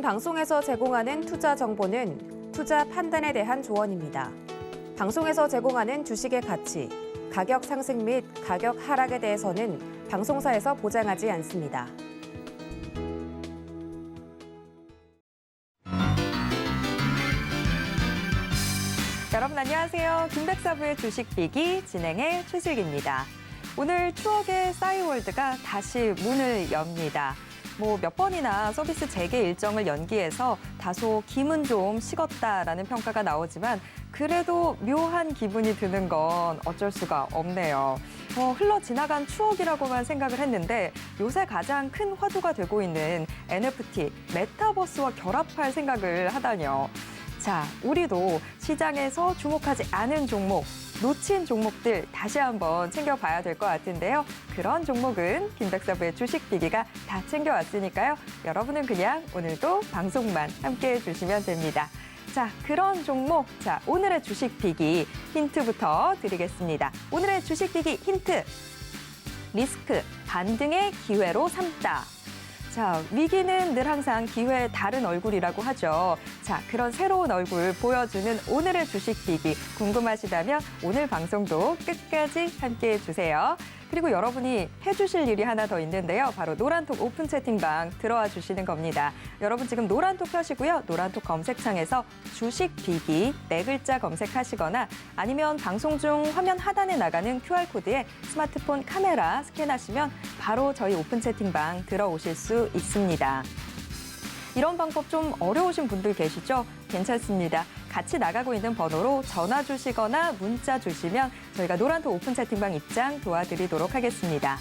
방송에서 제공하는 투자 정보는 투자 판단에 대한 조언입니다. 방송에서 제공하는 주식의 가치, 가격 상승 및 가격 하락에 대해서는 방송사에서 보장하지 않습니다. 여러분 안녕하세요. 김백사부의 주식비기 진행의 최슬기입니다. 오늘 추억의 싸이월드가 다시 문을 엽니다. 몇 번이나 서비스 재개 일정을 연기해서 다소 기분 좀 식었다라는 평가가 나오지만 그래도 묘한 기분이 드는 건 어쩔 수가 없네요. 흘러 지나간 추억이라고만 생각을 했는데 요새 가장 큰 화두가 되고 있는 NFT, 메타버스와 결합할 생각을 하다니요. 자, 우리도 시장에서 주목하지 않은 종목, 놓친 종목들 다시 한번 챙겨봐야 될 것 같은데요. 그런 종목은 김백사부의 주식비기가 다 챙겨왔으니까요. 여러분은 그냥 오늘도 방송만 함께해 주시면 됩니다. 자, 그런 종목, 오늘의 주식비기 힌트부터 드리겠습니다. 오늘의 주식비기 힌트, 리스크, 반등의 기회로 삼다. 자, 위기는 늘 항상 기회의 다른 얼굴이라고 하죠. 자, 그런 새로운 얼굴 보여주는 오늘의 주식비기 궁금하시다면 오늘 방송도 끝까지 함께해 주세요. 그리고 여러분이 해주실 일이 하나 더 있는데요. 바로 노란톡 오픈 채팅방 들어와 주시는 겁니다. 여러분 지금 노란톡 켜시고요. 노란톡 검색창에서 주식비기 4글자 검색하시거나 아니면 방송 중 화면 하단에 나가는 QR코드에 스마트폰 카메라 스캔하시면 바로 저희 오픈 채팅방 들어오실 수 있습니다. 이런 방법 좀 어려우신 분들 계시죠? 괜찮습니다. 같이 나가고 있는 번호로 전화 주시거나 문자 주시면 저희가 노란톡 오픈 채팅방 입장 도와드리도록 하겠습니다.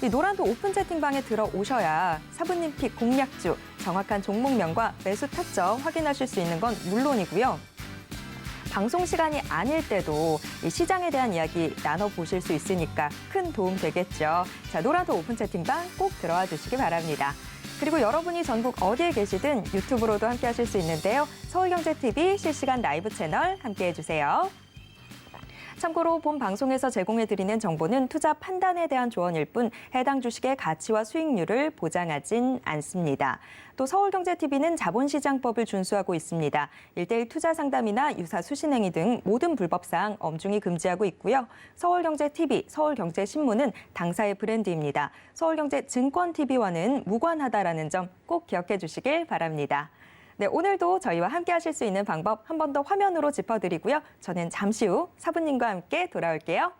이 노란톡 오픈 채팅방에 들어오셔야 사부님 픽 공략주, 정확한 종목명과 매수 타점 확인하실 수 있는 건 물론이고요. 방송 시간이 아닐 때도 이 시장에 대한 이야기 나눠보실 수 있으니까 큰 도움 되겠죠. 자, 노란톡 오픈 채팅방 꼭 들어와 주시기 바랍니다. 그리고 여러분이 전국 어디에 계시든 유튜브로도 함께 하실 수 있는데요. 서울경제TV 실시간 라이브 채널 함께해 주세요. 참고로 본 방송에서 제공해드리는 정보는 투자 판단에 대한 조언일 뿐 해당 주식의 가치와 수익률을 보장하진 않습니다. 또 서울경제TV는 자본시장법을 준수하고 있습니다. 1:1 투자 상담이나 유사 수신행위 등 모든 불법사항 엄중히 금지하고 있고요. 서울경제TV, 서울경제신문은 당사의 브랜드입니다. 서울경제증권TV와는 무관하다라는 점 꼭 기억해 주시길 바랍니다. 네, 오늘도 저희와 함께 하실 수 있는 방법 한 번 더 화면으로 짚어드리고요. 저는 잠시 후 사부님과 함께 돌아올게요.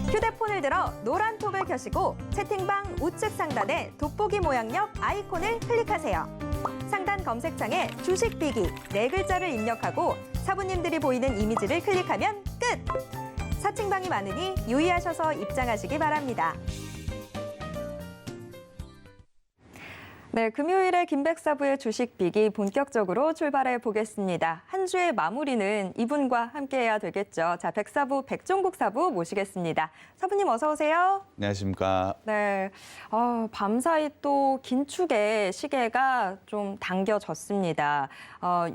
휴대폰을 들어 노란톡을 켜시고 채팅방 우측 상단에 돋보기 모양역 아이콘을 클릭하세요. 상단 검색창에 주식비기 4글자를 입력하고 사부님들이 보이는 이미지를 클릭하면 끝! 사칭방이 많으니 유의하셔서 입장하시기 바랍니다. 네, 금요일에 김백사부의 주식비기 본격적으로 출발해 보겠습니다. 한 주의 마무리는 이분과 함께해야 되겠죠. 자, 백사부 백종국 사부 모시겠습니다. 사부님 어서 오세요. 안녕하십니까. 네, 밤사이 또 긴축의 시계가 좀 당겨졌습니다.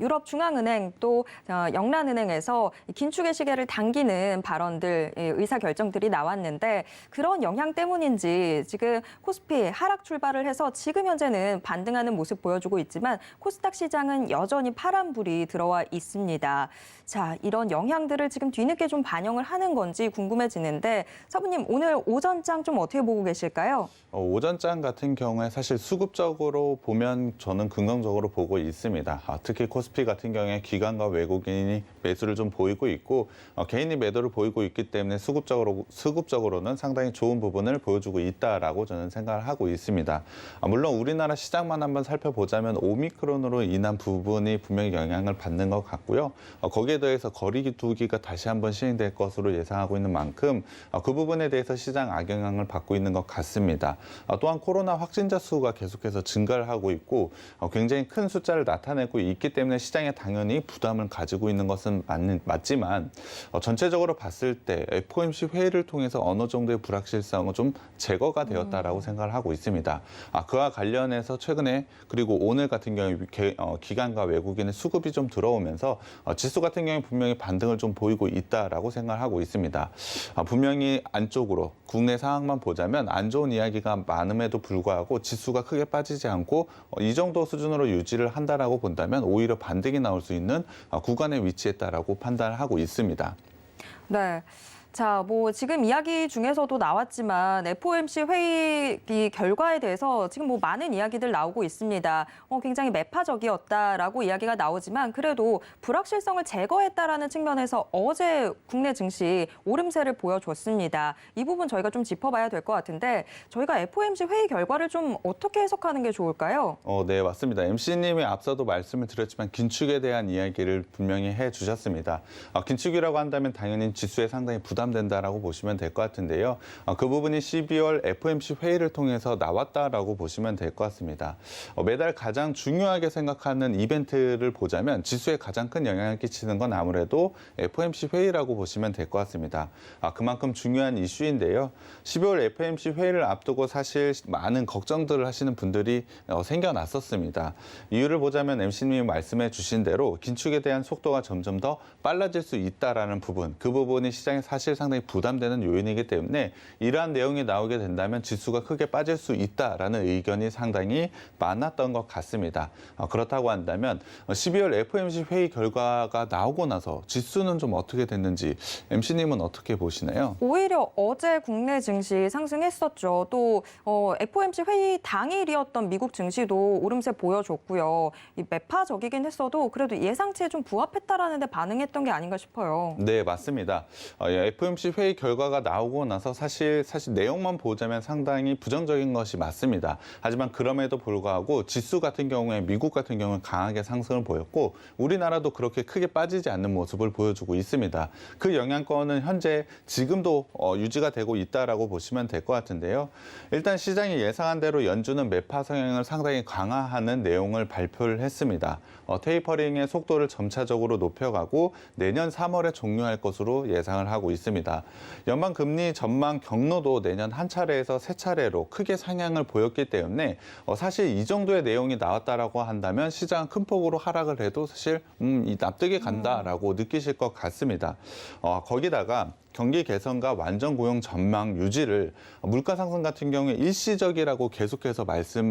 유럽중앙은행 또 영란은행에서 긴축의 시계를 당기는 발언들, 의사 결정들이 나왔는데 그런 영향 때문인지 지금 코스피 하락 출발을 해서 지금 현재는 반등하는 모습 보여주고 있지만 코스닥 시장은 여전히 파란불이 들어와 있습니다. 자, 이런 영향들을 지금 뒤늦게 좀 반영을 하는 건지 궁금해지는데 사부님 오늘 오전장 좀 어떻게 보고 계실까요? 오전장 같은 경우에 사실 수급적으로 보면 저는 긍정적으로 보고 있습니다. 특히 코스피 같은 경우에 기관과 외국인이 매수를 좀 보이고 있고 개인이 매도를 보이고 있기 때문에 수급적으로는 상당히 좋은 부분을 보여주고 있다라고 저는 생각을 하고 있습니다. 물론 우리나라 시장만 한번 살펴보자면 오미크론으로 인한 부분이 분명히 영향을 받는 것 같고요. 거기에 더해서 거리두기가 다시 한번 시행될 것으로 예상하고 있는 만큼 그 부분에 대해서 시장 악영향을 받고 있는 것 같습니다. 또한 코로나 확진자 수가 계속해서 증가를 하고 있고 굉장히 큰 숫자를 나타내고 있기 때문에 시장에 당연히 부담을 가지고 있는 것은 맞지만 전체적으로 봤을 때 FOMC 회의를 통해서 어느 정도의 불확실성은 좀 제거가 되었다라고 생각을 하고 있습니다. 그와 관련해서 최근에 그리고 오늘 같은 경우에 기관과 외국인의 수급이 좀 들어오면서 지수 같은 경우에 분명히 반등을 좀 보이고 있다라고 생각을 하고 있습니다. 분명히 안쪽으로 국내 상황만 보자면 안 좋은 이야기가 많음에도 불구하고 지수가 크게 빠지지 않고 이 정도 수준으로 유지를 한다라고 본다면 오히려 반등이 나올 수 있는 구간에 위치했다라고 판단을 하고 있습니다. 네. 자, 뭐 지금 이야기 중에서도 나왔지만 FOMC 회의 이 결과에 대해서 지금 뭐 많은 이야기들 나오고 있습니다. 굉장히 매파적이었다라고 이야기가 나오지만 그래도 불확실성을 제거했다라는 측면에서 어제 국내 증시 오름세를 보여줬습니다. 이 부분 저희가 좀 짚어봐야 될 것 같은데 저희가 FOMC 회의 결과를 좀 어떻게 해석하는 게 좋을까요? 네, 맞습니다. MC님이 앞서도 말씀을 드렸지만 긴축에 대한 이야기를 분명히 해주셨습니다. 긴축이라고 한다면 당연히 지수에 상당히 부담된다라고 보시면 될 것 같은데요. 그 부분이 12월 FOMC 회의를 통해서 나왔다라고 보시면 될 것 같습니다. 매달 가장 중요하게 생각하는 이벤트를 보자면 지수에 가장 큰 영향을 끼치는 건 아무래도 FOMC 회의라고 보시면 될 것 같습니다. 그만큼 중요한 이슈인데요. 12월 FOMC 회의를 앞두고 사실 많은 걱정들을 하시는 분들이 생겨났었습니다. 이유를 보자면 MC님이 말씀해 주신 대로 긴축에 대한 속도가 점점 더 빨라질 수 있다라는 부분, 그 부분이 시장에 사실 상당히 부담되는 요인이기 때문에 이러한 내용이 나오게 된다면 지수가 크게 빠질 수 있다라는 의견이 상당히 많았던 것 같습니다. 그렇다고 한다면 12월 FOMC 회의 결과가 나오고 나서 지수는 좀 어떻게 됐는지 MC님은 어떻게 보시나요? 오히려 어제 국내 증시 상승했었죠. 또 FOMC 회의 당일이었던 미국 증시도 오름세 보여줬고요. 이 매파적이긴 했어도 그래도 예상치에 좀 부합했다라는 데 반응했던 게 아닌가 싶어요. 네, 맞습니다. FOMC 회의 결과가 나오고 나서 사실 내용만 보자면 상당히 부정적인 것이 맞습니다. 하지만 그럼에도 불구하고 지수 같은 경우에 미국 같은 경우는 강하게 상승을 보였고 우리나라도 그렇게 크게 빠지지 않는 모습을 보여주고 있습니다. 그 영향권은 현재 지금도 유지가 되고 있다라고 보시면 될 것 같은데요. 일단 시장이 예상한 대로 연준은 매파 성향을 상당히 강화하는 내용을 발표를 했습니다. 테이퍼링의 속도를 점차적으로 높여가고 내년 3월에 종료할 것으로 예상을 하고 있습니다. 연방금리 전망 경로도 내년 한 차례에서 세 차례로 크게 상향을 보였기 때문에 사실 이 정도의 내용이 나왔다라고 한다면 시장 큰 폭으로 하락을 해도 사실 납득이 간다라고 느끼실 것 같습니다. 거기다가 경기 개선과 완전 고용 전망 유지를 물가 상승 같은 경우에 일시적이라고 계속해서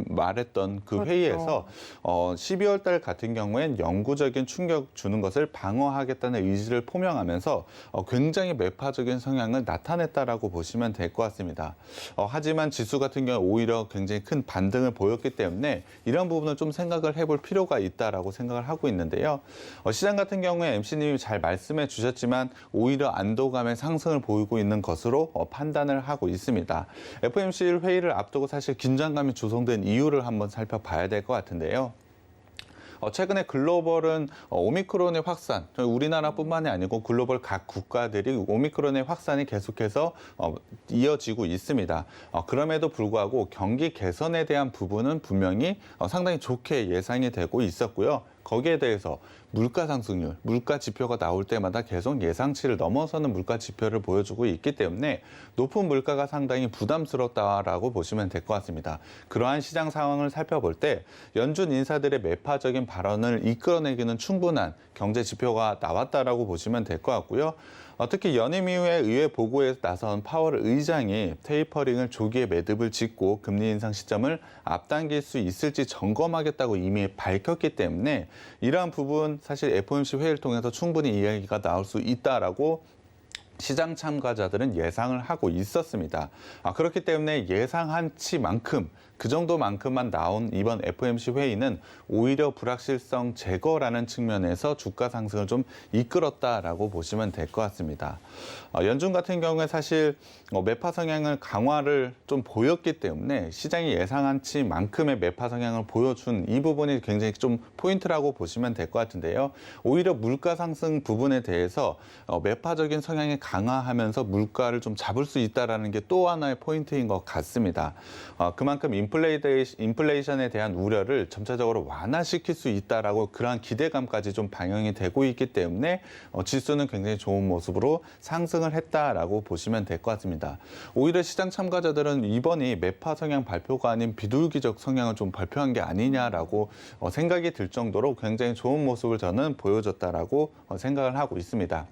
말했던 그 그렇죠. 회의에서 12월 달 같은 경우엔 영구적인 충격 주는 것을 방어하겠다는 의지를 표명하면서 굉장히 매파적인 성향을 나타냈다라고 보시면 될 것 같습니다. 하지만 지수 같은 경우 오히려 굉장히 큰 반등을 보였기 때문에 이런 부분을 좀 생각을 해볼 필요가 있다라고 생각을 하고 있는데요. 시장 같은 경우에 MC님이 잘 말씀해 주셨지만 오히려 안도감의 상승을 보이고 있는 것으로 판단을 하고 있습니다. FOMC 회의를 앞두고 사실 긴장감이 조성된 이유를 한번 살펴봐야 될 것 같은데요. 최근에 글로벌은 오미크론의 확산, 우리나라뿐만이 아니고 글로벌 각 국가들이 오미크론의 확산이 계속해서 이어지고 있습니다. 그럼에도 불구하고 경기 개선에 대한 부분은 분명히 상당히 좋게 예상이 되고 있었고요. 거기에 대해서 물가 상승률, 물가 지표가 나올 때마다 계속 예상치를 넘어서는 물가 지표를 보여주고 있기 때문에 높은 물가가 상당히 부담스럽다라고 보시면 될 것 같습니다. 그러한 시장 상황을 살펴볼 때 연준 인사들의 매파적인 발언을 이끌어내기는 충분한 경제 지표가 나왔다라고 보시면 될 것 같고요. 특히 연임 이후에 의회 보고에 나선 파월 의장이 테이퍼링을 조기에 매듭을 짓고 금리 인상 시점을 앞당길 수 있을지 점검하겠다고 이미 밝혔기 때문에 이러한 부분 사실 FOMC 회의를 통해서 충분히 이야기가 나올 수 있다라고 시장 참가자들은 예상을 하고 있었습니다. 그렇기 때문에 예상한 치만큼 그 정도만큼만 나온 이번 FOMC 회의는 오히려 불확실성 제거라는 측면에서 주가 상승을 좀 이끌었다라고 보시면 될 것 같습니다. 연준 같은 경우에 사실 매파 성향을 강화를 좀 보였기 때문에 시장이 예상한치만큼의 매파 성향을 보여준 이 부분이 굉장히 좀 포인트라고 보시면 될 것 같은데요. 오히려 물가 상승 부분에 대해서 매파적인 성향이 강화하면서 물가를 좀 잡을 수 있다는 게 또 하나의 포인트인 것 같습니다. 그만큼 인플레이션에 대한 우려를 점차적으로 완화시킬 수 있다라고 그러한 기대감까지 좀 반영이 되고 있기 때문에 지수는 굉장히 좋은 모습으로 상승을 했다라고 보시면 될 것 같습니다. 오히려 시장 참가자들은 이번이 매파 성향 발표가 아닌 비둘기적 성향을 좀 발표한 게 아니냐라고 생각이 들 정도로 굉장히 좋은 모습을 저는 보여줬다라고 생각을 하고 있습니다.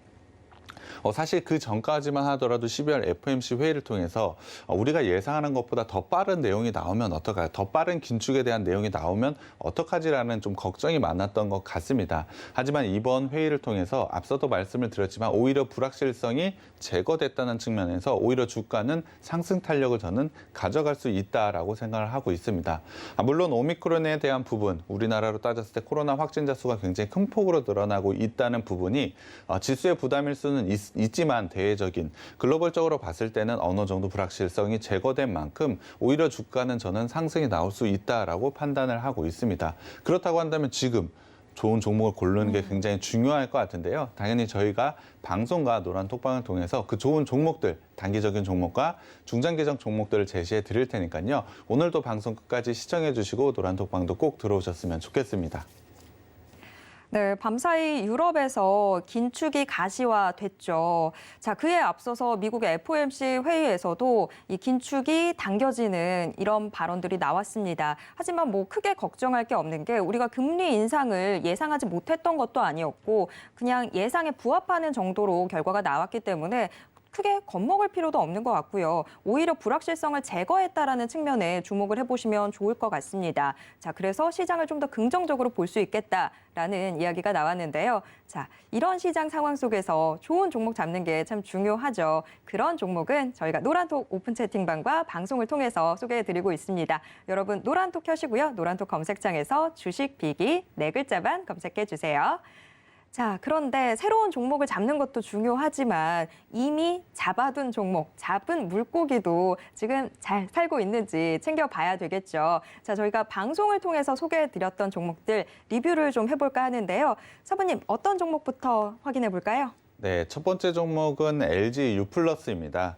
사실 그 전까지만 하더라도 12월 FOMC 회의를 통해서 우리가 예상하는 것보다 더 빠른 내용이 나오면 어떡할까요? 더 빠른 긴축에 대한 내용이 나오면 어떡하지라는 좀 걱정이 많았던 것 같습니다. 하지만 이번 회의를 통해서 앞서도 말씀을 드렸지만 오히려 불확실성이 제거됐다는 측면에서 오히려 주가는 상승 탄력을 저는 가져갈 수 있다라고 생각을 하고 있습니다. 물론 오미크론에 대한 부분, 우리나라로 따졌을 때 코로나 확진자 수가 굉장히 큰 폭으로 늘어나고 있다는 부분이 지수의 부담일 수는 있지만 대외적인 글로벌적으로 봤을 때는 어느 정도 불확실성이 제거된 만큼 오히려 주가는 저는 상승이 나올 수 있다라고 판단을 하고 있습니다. 그렇다고 한다면 지금 좋은 종목을 고르는 게 굉장히 중요할 것 같은데요. 당연히 저희가 방송과 노란톡방을 통해서 그 좋은 종목들, 단기적인 종목과 중장기적 종목들을 제시해 드릴 테니까요. 오늘도 방송 끝까지 시청해 주시고 노란톡방도 꼭 들어오셨으면 좋겠습니다. 네, 밤사이 유럽에서 긴축이 가시화됐죠. 자, 그에 앞서서 미국의 FOMC 회의에서도 이 긴축이 당겨지는 이런 발언들이 나왔습니다. 하지만 뭐 크게 걱정할 게 없는 게 우리가 금리 인상을 예상하지 못했던 것도 아니었고 그냥 예상에 부합하는 정도로 결과가 나왔기 때문에 크게 겁먹을 필요도 없는 것 같고요. 오히려 불확실성을 제거했다라는 측면에 주목을 해보시면 좋을 것 같습니다. 자, 그래서 시장을 좀 더 긍정적으로 볼 수 있겠다라는 이야기가 나왔는데요. 자, 이런 시장 상황 속에서 좋은 종목 잡는 게 참 중요하죠. 그런 종목은 저희가 노란톡 오픈 채팅방과 방송을 통해서 소개해드리고 있습니다. 여러분 노란톡 켜시고요. 노란톡 검색창에서 주식 비기 네 글자만 검색해 주세요. 자, 그런데 새로운 종목을 잡는 것도 중요하지만 이미 잡아둔 종목, 잡은 물고기도 지금 잘 살고 있는지 챙겨봐야 되겠죠. 자, 저희가 방송을 통해서 소개해드렸던 종목들 리뷰를 좀 해볼까 하는데요. 사부님, 어떤 종목부터 확인해 볼까요? 네, 첫 번째 종목은 LG U+입니다.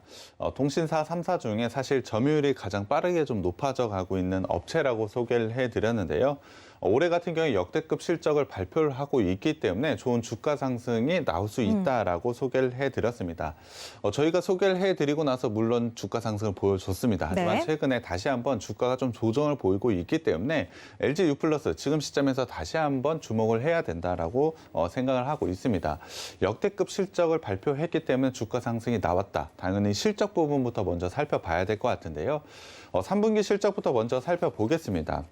통신사 3사 중에 사실 점유율이 가장 빠르게 좀 높아져 가고 있는 업체라고 소개를 해드렸는데요. 올해 같은 경우에 역대급 실적을 발표를 하고 있기 때문에 좋은 주가 상승이 나올 수 있다라고 소개를 해드렸습니다. 저희가 소개를 해드리고 나서 물론 주가 상승을 보여줬습니다. 하지만 네. 최근에 다시 한번 주가가 좀 조정을 보이고 있기 때문에 LG U+ 지금 시점에서 다시 한번 주목을 해야 된다라고 생각을 하고 있습니다. 역대급 실적을 발표했기 때문에 주가 상승이 나왔다. 당연히 실적 부분부터 먼저 살펴봐야 될 것 같은데요. 3분기 실적부터 먼저 살펴보겠습니다.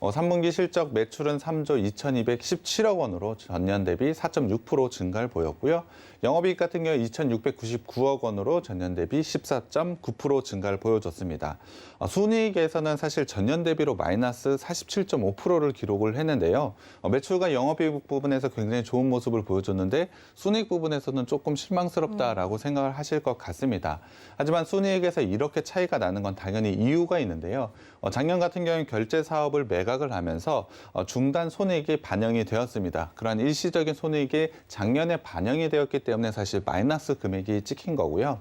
3분기 실적 매출은 3조 2,217억 원으로 전년 대비 4.6% 증가를 보였고요. 영업이익 같은 경우 2,699억 원으로 전년 대비 14.9% 증가를 보여줬습니다. 순이익에서는 사실 전년 대비로 마이너스 47.5%를 기록을 했는데요. 매출과 영업이익 부분에서 굉장히 좋은 모습을 보여줬는데 순이익 부분에서는 조금 실망스럽다라고 생각을 하실 것 같습니다. 하지만 순이익에서 이렇게 차이가 나는 건 당연히 이유가 있는데요. 작년 같은 경우는 결제 사업을 매각을 하면서 중단 손익이 반영이 되었습니다. 그러한 일시적인 손익이 작년에 반영이 되었기 때문에 사실 마이너스 금액이 찍힌 거고요.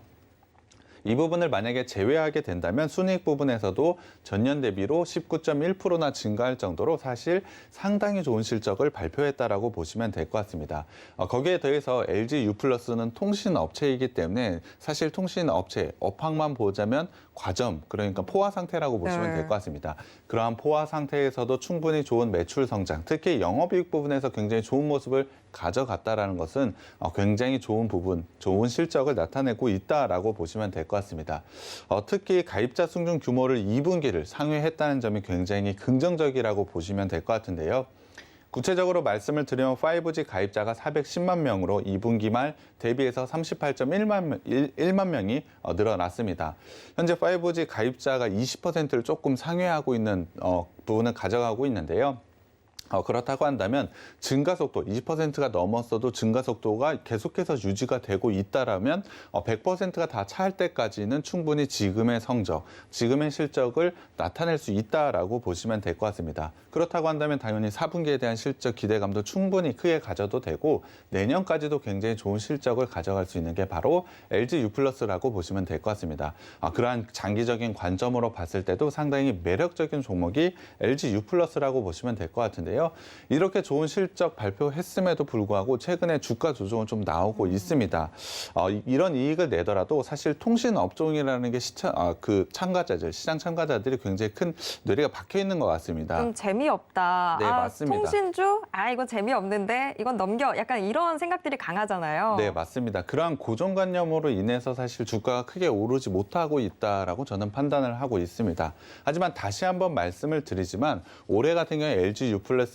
이 부분을 만약에 제외하게 된다면 순이익 부분에서도 전년 대비로 19.1%나 증가할 정도로 사실 상당히 좋은 실적을 발표했다라고 보시면 될 것 같습니다. 거기에 더해서 LG U+는 통신업체이기 때문에 사실 통신업체 업황만 보자면 과점, 그러니까 포화 상태라고 보시면 될 것 같습니다. 그러한 포화 상태에서도 충분히 좋은 매출 성장, 특히 영업이익 부분에서 굉장히 좋은 모습을 가져갔다라는 것은 굉장히 좋은 부분, 좋은 실적을 나타내고 있다라고 보시면 될 것 같습니다. 특히 가입자 승준 규모를 2분기를 상회했다는 점이 굉장히 긍정적이라고 보시면 될 것 같은데요. 구체적으로 말씀을 드리면 5G 가입자가 410만 명으로 2분기 말 대비해서 38.1만 명이 늘어났습니다. 현재 5G 가입자가 20%를 조금 상회하고 있는 부분을 가져가고 있는데요. 그렇다고 한다면 증가 속도 20%가 넘었어도 증가 속도가 계속해서 유지가 되고 있다라면 100%가 다 차할 때까지는 충분히 지금의 성적, 지금의 실적을 나타낼 수 있다라고 보시면 될 것 같습니다. 그렇다고 한다면 당연히 4분기에 대한 실적 기대감도 충분히 크게 가져도 되고 내년까지도 굉장히 좋은 실적을 가져갈 수 있는 게 바로 LG U+라고 보시면 될 것 같습니다. 그러한 장기적인 관점으로 봤을 때도 상당히 매력적인 종목이 LG U+라고 보시면 될 것 같은데요. 이렇게 좋은 실적 발표했음에도 불구하고 최근에 주가 조정은 좀 나오고 있습니다. 이런 이익을 내더라도 사실 통신 업종이라는 게 참가자들, 시장 참가자들이 굉장히 큰 뇌리가 박혀 있는 것 같습니다. 좀 재미없다. 네, 맞습니다. 통신주? 이건 재미없는데 이건 넘겨. 약간 이런 생각들이 강하잖아요. 네, 맞습니다. 그러한 고정관념으로 인해서 사실 주가가 크게 오르지 못하고 있다라고 저는 판단을 하고 있습니다. 하지만 다시 한번 말씀을 드리지만 올해 같은 경우에 LG U+는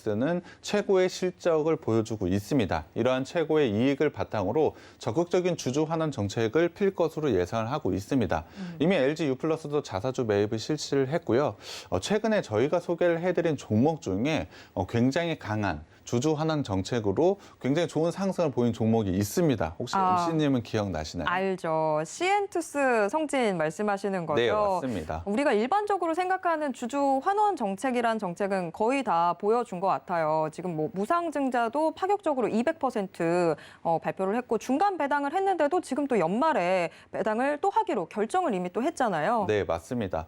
최고의 실적을 보여주고 있습니다. 이러한 최고의 이익을 바탕으로 적극적인 주주 환원 정책을 필 것으로 예상을 하고 있습니다. 이미 LG U+도 자사주 매입을 실시를 했고요. 최근에 저희가 소개를 해드린 종목 중에 굉장히 강한 주주 환원 정책으로 굉장히 좋은 상승을 보인 종목이 있습니다. 혹시 MC님은 기억나시나요? 알죠. CN투스 성진 말씀하시는 거죠? 네, 맞습니다. 우리가 일반적으로 생각하는 주주 환원 정책이란 정책은 거의 다 보여준 것 같아요. 지금 뭐 무상증자도 파격적으로 200% 발표를 했고 중간 배당을 했는데도 지금 또 연말에 배당을 또 하기로 결정을 이미 또 했잖아요. 네, 맞습니다.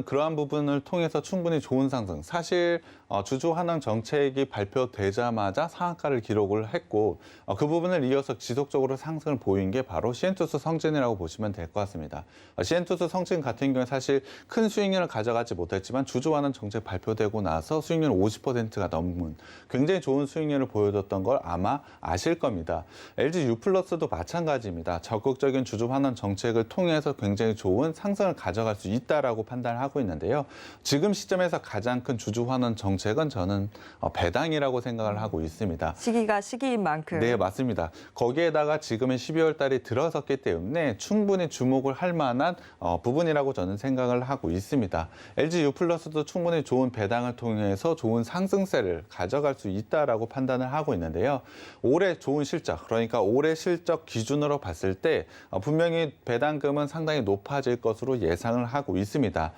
그러한 부분을 통해서 충분히 좋은 상승. 사실 주주 환원 정책이 발표되자마자 상한가를 기록을 했고 그 부분을 이어서 지속적으로 상승을 보인 게 바로 CN투스 성진이라고 보시면 될 것 같습니다. CN투스 성진 같은 경우에 사실 큰 수익률을 가져가지 못했지만 주주 환원 정책 발표되고 나서 수익률 50%가 넘는 굉장히 좋은 수익률을 보여줬던 걸 아마 아실 겁니다. LG U+도 마찬가지입니다. 적극적인 주주 환원 정책을 통해서 굉장히 좋은 상승을 가져갈 수 있다라고 판단을 하고 있는데요. 지금 시점에서 가장 큰 주주 환원 정책은 저는 배당이라고 생각을 하고 있습니다. 시기가 시기인 만큼. 네, 맞습니다. 거기에다가 지금은 12월 달이 들어섰기 때문에 충분히 주목을 할 만한 부분이라고 저는 생각을 하고 있습니다. LG U+도 충분히 좋은 배당을 통해서 좋은 상승세를 가져갈 수 있다라고 판단을 하고 있는데요. 올해 좋은 실적, 그러니까 올해 실적 기준으로 봤을 때 분명히 배당금은 상당히 높아질 것으로 예상을 하고 있습니다.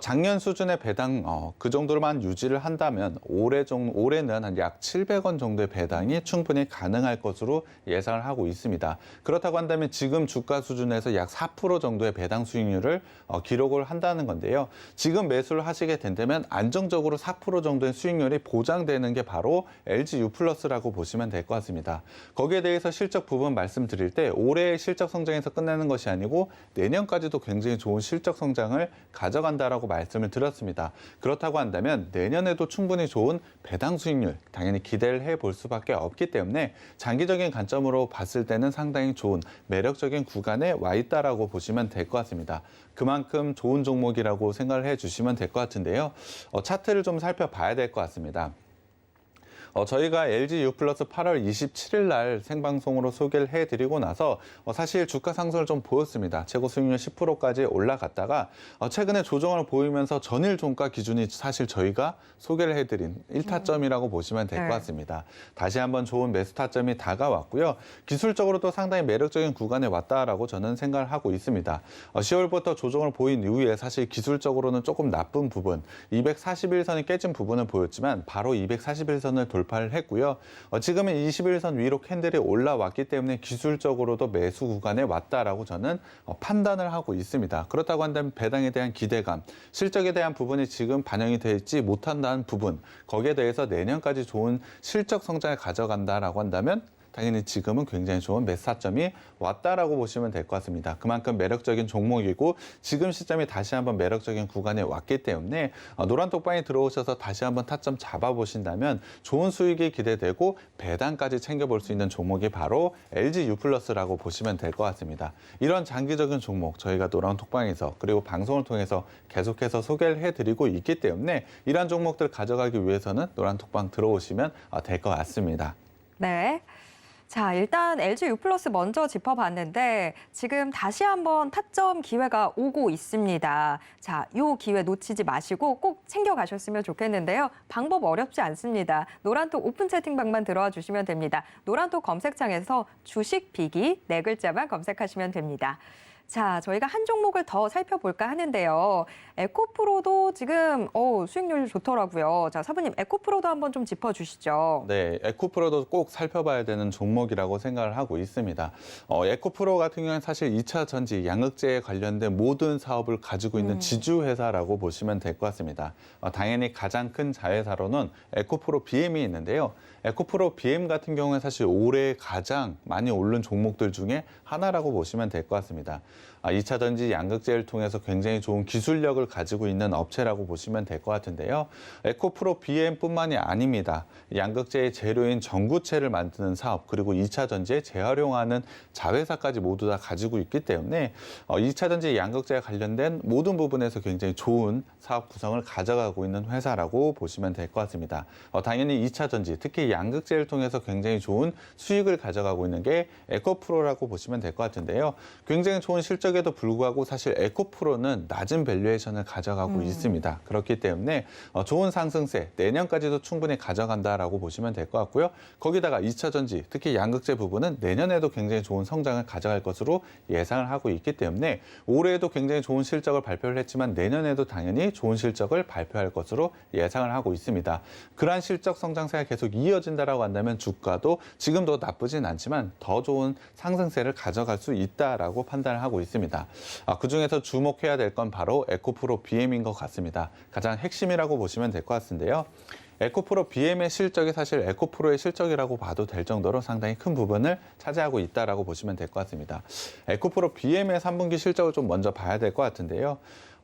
작년 수준의 배당 그 정도로만 유지를 한다면 올해는 한 약 700원 정도의 배당이 충분히 가능할 것으로 예상을 하고 있습니다. 그렇다고 한다면 지금 주가 수준에서 약 4% 정도의 배당 수익률을 기록을 한다는 건데요. 지금 매수를 하시게 된다면 안정적으로 4% 정도의 수익률이 보장되는 게 바로 LG U+라고 보시면 될 것 같습니다. 거기에 대해서 실적 부분 말씀드릴 때 올해의 실적 성장에서 끝나는 것이 아니고 내년까지도 굉장히 좋은 실적 성장을 가져간다라고 말씀을 드렸습니다. 그렇다고 한다면 내년에도 충분히 좋은 배당 수익률 당연히 기대를 해볼 수밖에 없기 때문에 장기적인 관점으로 봤을 때는 상당히 좋은 매력적인 구간에 와 있다라고 보시면 될 것 같습니다. 그만큼 좋은 종목이라고 생각을 해주시면 될 것 같은데요. 차트를 좀 살펴봐야 될 것 같습니다. 저희가 LG U+ 8월 27일 날 생방송으로 소개를 해드리고 나서 사실 주가 상승을 좀 보였습니다. 최고 수익률 10%까지 올라갔다가 최근에 조정을 보이면서 전일 종가 기준이 사실 저희가 소개를 해드린 1타점이라고 보시면 될 것 같습니다. 다시 한번 좋은 매수 타점이 다가왔고요. 기술적으로도 상당히 매력적인 구간에 왔다라고 저는 생각을 하고 있습니다. 10월부터 조정을 보인 이후에 사실 기술적으로는 조금 나쁜 부분, 241선이 깨진 부분을 보였지만 바로 241선을 돌파를 했고요. 지금은 21선 위로 캔들이 올라왔기 때문에 기술적으로도 매수 구간에 왔다라고 저는 판단을 하고 있습니다. 그렇다고 한다면 배당에 대한 기대감, 실적에 대한 부분이 지금 반영이 되지 못한다는 부분, 거기에 대해서 내년까지 좋은 실적 성장을 가져간다라고 한다면 당연히 지금은 굉장히 좋은 매수 타점이 왔다라고 보시면 될 것 같습니다. 그만큼 매력적인 종목이고 지금 시점이 다시 한번 매력적인 구간에 왔기 때문에 노란 톡방에 들어오셔서 다시 한번 타점 잡아보신다면 좋은 수익이 기대되고 배당까지 챙겨볼 수 있는 종목이 바로 LG U+라고 보시면 될 것 같습니다. 이런 장기적인 종목 저희가 노란 톡방에서 그리고 방송을 통해서 계속해서 소개를 해드리고 있기 때문에 이러한 종목들 가져가기 위해서는 노란 톡방 들어오시면 될 것 같습니다. 네. 자, 일단 LG U+ 먼저 짚어봤는데 지금 다시 한번 타점 기회가 오고 있습니다. 자, 이 기회 놓치지 마시고 꼭 챙겨가셨으면 좋겠는데요. 방법 어렵지 않습니다. 노란톡 오픈 채팅방만 들어와 주시면 됩니다. 노란톡 검색창에서 주식 비기 네 글자만 검색하시면 됩니다. 자, 저희가 한 종목을 더 살펴볼까 하는데요. 에코프로도 지금 수익률 좋더라고요. 자, 사부님 에코프로도 한번 좀 짚어주시죠. 네, 에코프로도 꼭 살펴봐야 되는 종목이라고 생각을 하고 있습니다. 에코프로 같은 경우는 사실 2차 전지, 양극재에 관련된 모든 사업을 가지고 있는 지주회사라고 보시면 될 것 같습니다. 당연히 가장 큰 자회사로는 에코프로 BM이 있는데요. 에코프로 BM 같은 경우는 사실 올해 가장 많이 오른 종목들 중에 하나라고 보시면 될 것 같습니다. 2차 전지 양극재를 통해서 굉장히 좋은 기술력을 가지고 있는 업체라고 보시면 될 것 같은데요. 에코프로 BM뿐만이 아닙니다. 양극재의 재료인 전구체를 만드는 사업 그리고 2차 전지에 재활용하는 자회사까지 모두 다 가지고 있기 때문에 2차 전지 양극재에 관련된 모든 부분에서 굉장히 좋은 사업 구성을 가져가고 있는 회사라고 보시면 될 것 같습니다. 당연히 2차 전지, 특히 양극재를 통해서 굉장히 좋은 수익을 가져가고 있는 게 에코프로라고 보시면 될 것 같은데요. 굉장히 좋은 실적에도 불구하고 사실 에코프로는 낮은 밸류에이션을 가져가고 있습니다. 그렇기 때문에 좋은 상승세, 내년까지도 충분히 가져간다라고 보시면 될 것 같고요. 거기다가 2차 전지, 특히 양극재 부분은 내년에도 굉장히 좋은 성장을 가져갈 것으로 예상을 하고 있기 때문에 올해에도 굉장히 좋은 실적을 발표를 했지만 내년에도 당연히 좋은 실적을 발표할 것으로 예상을 하고 있습니다. 그러한 실적 성장세가 계속 이어진다라고 한다면 주가도 지금도 나쁘진 않지만 더 좋은 상승세를 가져갈 수 있다라고 판단을 하고 있습니다. 그중에서 주목해야 될 건 바로 에코프로 BM인 것 같습니다. 가장 핵심이라고 보시면 될 것 같은데요. 에코프로 BM의 실적이 사실 에코프로의 실적이라고 봐도 될 정도로 상당히 큰 부분을 차지하고 있다라고 보시면 될 것 같습니다. 에코프로 BM의 3분기 실적을 좀 먼저 봐야 될 것 같은데요.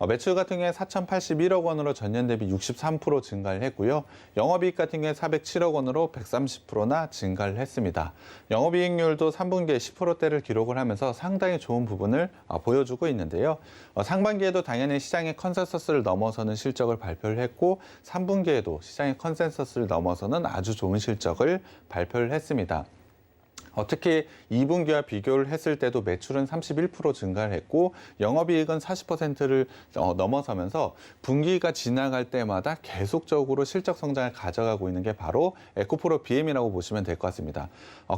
매출 같은 경우에 4,081억 원으로 전년 대비 63% 증가를 했고요. 영업이익 같은 경우에 407억 원으로 130%나 증가를 했습니다. 영업이익률도 3분기에 10%대를 기록을 하면서 상당히 좋은 부분을 보여주고 있는데요. 상반기에도 당연히 시장의 컨센서스를 넘어서는 실적을 발표를 했고 3분기에도 시장의 컨센서스를 넘어서는 아주 좋은 실적을 발표를 했습니다. 특히 2분기와 비교를 했을 때도 매출은 31% 증가를 했고 영업이익은 40%를 넘어서면서 분기가 지나갈 때마다 계속적으로 실적 성장을 가져가고 있는 게 바로 에코프로 BM이라고 보시면 될 것 같습니다.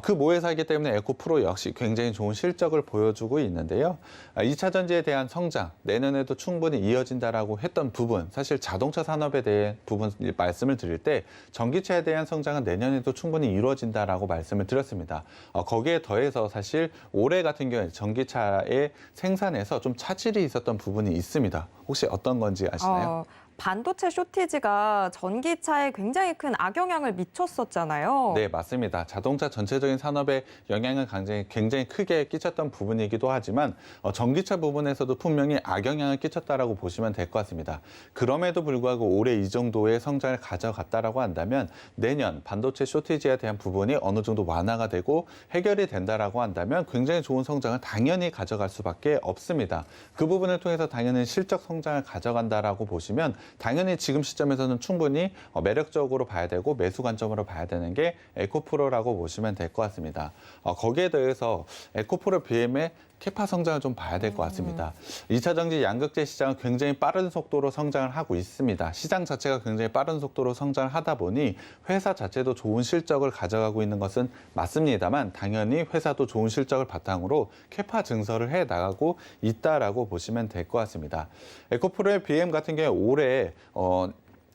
그 모회사이기 때문에 에코프로 역시 굉장히 좋은 실적을 보여주고 있는데요. 2차 전지에 대한 성장, 내년에도 충분히 이어진다라고 했던 부분, 사실 자동차 산업에 대해 부분 말씀을 드릴 때 전기차에 대한 성장은 내년에도 충분히 이루어진다라고 말씀을 드렸습니다. 거기에 더해서 사실 올해 같은 경우에 전기차의 생산에서 좀 차질이 있었던 부분이 있습니다. 혹시 어떤 건지 아시나요? 반도체 쇼티지가 전기차에 굉장히 큰 악영향을 미쳤었잖아요. 네, 맞습니다. 자동차 전체적인 산업에 영향을 굉장히 크게 끼쳤던 부분이기도 하지만 전기차 부분에서도 분명히 악영향을 끼쳤다라고 보시면 될 것 같습니다. 그럼에도 불구하고 올해 이 정도의 성장을 가져갔다라고 한다면 내년 반도체 쇼티지에 대한 부분이 어느 정도 완화가 되고 해결이 된다라고 한다면 굉장히 좋은 성장을 당연히 가져갈 수밖에 없습니다. 그 부분을 통해서 당연히 실적 성장을 가져간다라고 보시면 당연히 지금 시점에서는 충분히 매력적으로 봐야 되고 매수 관점으로 봐야 되는 게 에코프로라고 보시면 될 것 같습니다. 거기에 더해서 에코프로 BM의 캐파 성장을 좀 봐야 될 것 같습니다. 2차 전지 양극재 시장은 굉장히 빠른 속도로 성장을 하고 있습니다. 시장 자체가 굉장히 빠른 속도로 성장을 하다 보니 회사 자체도 좋은 실적을 가져가고 있는 것은 맞습니다만 당연히 회사도 좋은 실적을 바탕으로 캐파 증설을 해 나가고 있다라고 보시면 될 것 같습니다. 에코프로의 BM 같은 경우에 올해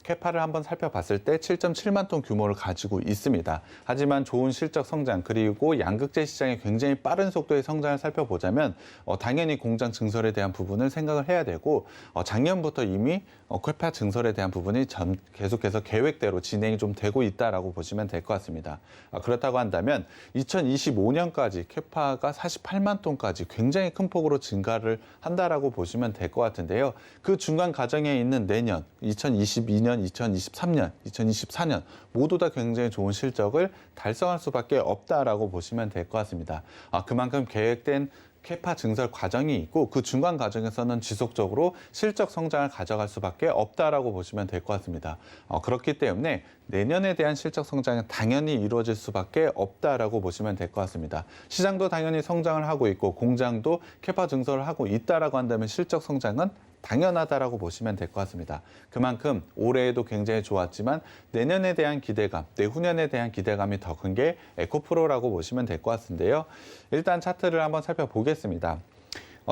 캐파를 한번 살펴봤을 때 7.7만 톤 규모를 가지고 있습니다. 하지만 좋은 실적 성장 그리고 양극재 시장의 굉장히 빠른 속도의 성장을 살펴보자면 당연히 공장 증설에 대한 부분을 생각을 해야 되고 작년부터 이미 캐파 증설에 대한 부분이 계속해서 계획대로 진행이 좀 되고 있다라고 보시면 될 것 같습니다. 그렇다고 한다면 2025년까지 캐파가 48만 톤까지 굉장히 큰 폭으로 증가를 한다라고 보시면 될 것 같은데요. 그 중간 과정에 있는 내년 2022년, 2023년, 2024년 모두 다 굉장히 좋은 실적을 달성할 수밖에 없다라고 보시면 될 것 같습니다. 그만큼 계획된 캐파 증설 과정이 있고 그 중간 과정에서는 지속적으로 실적 성장을 가져갈 수밖에 없다라고 보시면 될 것 같습니다. 그렇기 때문에 내년에 대한 실적 성장은 당연히 이루어질 수밖에 없다라고 보시면 될 것 같습니다. 시장도 당연히 성장을 하고 있고 공장도 캐파 증설을 하고 있다라고 한다면 실적 성장은 당연하다라고 보시면 될 것 같습니다. 그만큼 올해에도 굉장히 좋았지만 내년에 대한 기대감, 내후년에 대한 기대감이 더 큰 게 에코프로라고 보시면 될 것 같은데요. 일단 차트를 한번 살펴보겠습니다.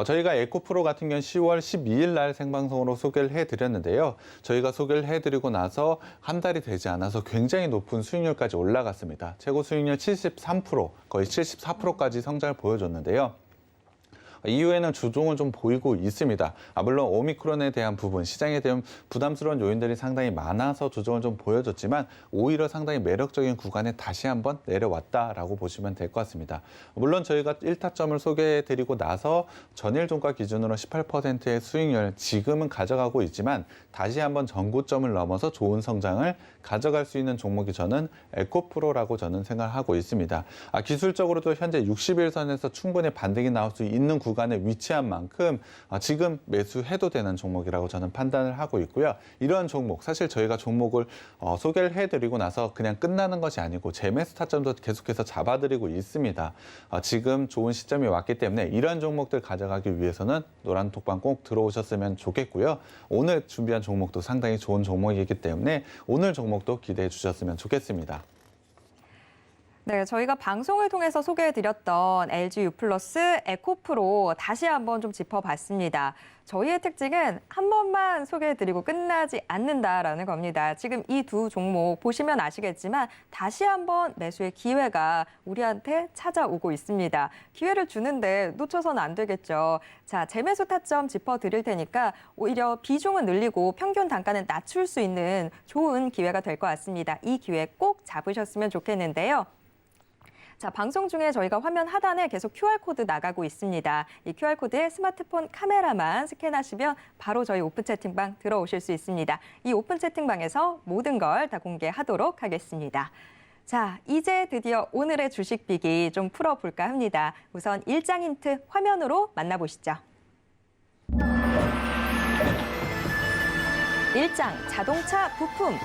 저희가 에코프로 같은 경우는 10월 12일 날 생방송으로 소개를 해드렸는데요. 저희가 소개를 해드리고 나서 한 달이 되지 않아서 굉장히 높은 수익률까지 올라갔습니다. 최고 수익률 73%, 거의 74%까지 성장을 보여줬는데요. 이후에는 주종을 좀 보이고 있습니다. 물론 오미크론에 대한 부분, 시장에 대한 부담스러운 요인들이 상당히 많아서 조정을 좀 보여줬지만 오히려 상당히 매력적인 구간에 다시 한번 내려왔다라고 보시면 될 것 같습니다. 물론 저희가 1타점을 소개해드리고 나서 전일 종가 기준으로 18%의 수익률 지금은 가져가고 있지만 다시 한번 전고점을 넘어서 좋은 성장을 가져갈 수 있는 종목이 저는 에코프로라고 저는 생각하고 있습니다. 기술적으로도 현재 60일선에서 충분히 반등이 나올 수 있는 구간에 위치한 만큼 지금 매수해도 되는 종목이라고 저는 판단을 하고 있고요. 이런 종목, 사실 저희가 종목을 소개를 해드리고 나서 그냥 끝나는 것이 아니고 재매수 타점도 계속해서 잡아드리고 있습니다. 지금 좋은 시점이 왔기 때문에 이런 종목들 가져가기 위해서는 노란 톡방 꼭 들어오셨으면 좋겠고요. 오늘 준비한 종목도 상당히 좋은 종목이기 때문에 오늘 종목도 기대해 주셨으면 좋겠습니다. 네, 저희가 방송을 통해서 소개해드렸던 LG U+, 에코프로 다시 한번 좀 짚어봤습니다. 저희의 특징은 한 번만 소개해드리고 끝나지 않는다라는 겁니다. 지금 이 두 종목 보시면 아시겠지만 다시 한번 매수의 기회가 우리한테 찾아오고 있습니다. 기회를 주는데 놓쳐서는 안 되겠죠. 자, 재매수 타점 짚어드릴 테니까 오히려 비중은 늘리고 평균 단가는 낮출 수 있는 좋은 기회가 될 것 같습니다. 이 기회 꼭 잡으셨으면 좋겠는데요. 자, 방송 중에 저희가 화면 하단에 계속 QR코드 나가고 있습니다. 이 QR코드에 스마트폰 카메라만 스캔하시면 바로 저희 오픈 채팅방 들어오실 수 있습니다. 이 오픈 채팅방에서 모든 걸 다 공개하도록 하겠습니다. 자, 이제 드디어 오늘의 주식 비기 좀 풀어볼까 합니다. 우선 일장 힌트 화면으로 만나보시죠. 일장 자동차 부품.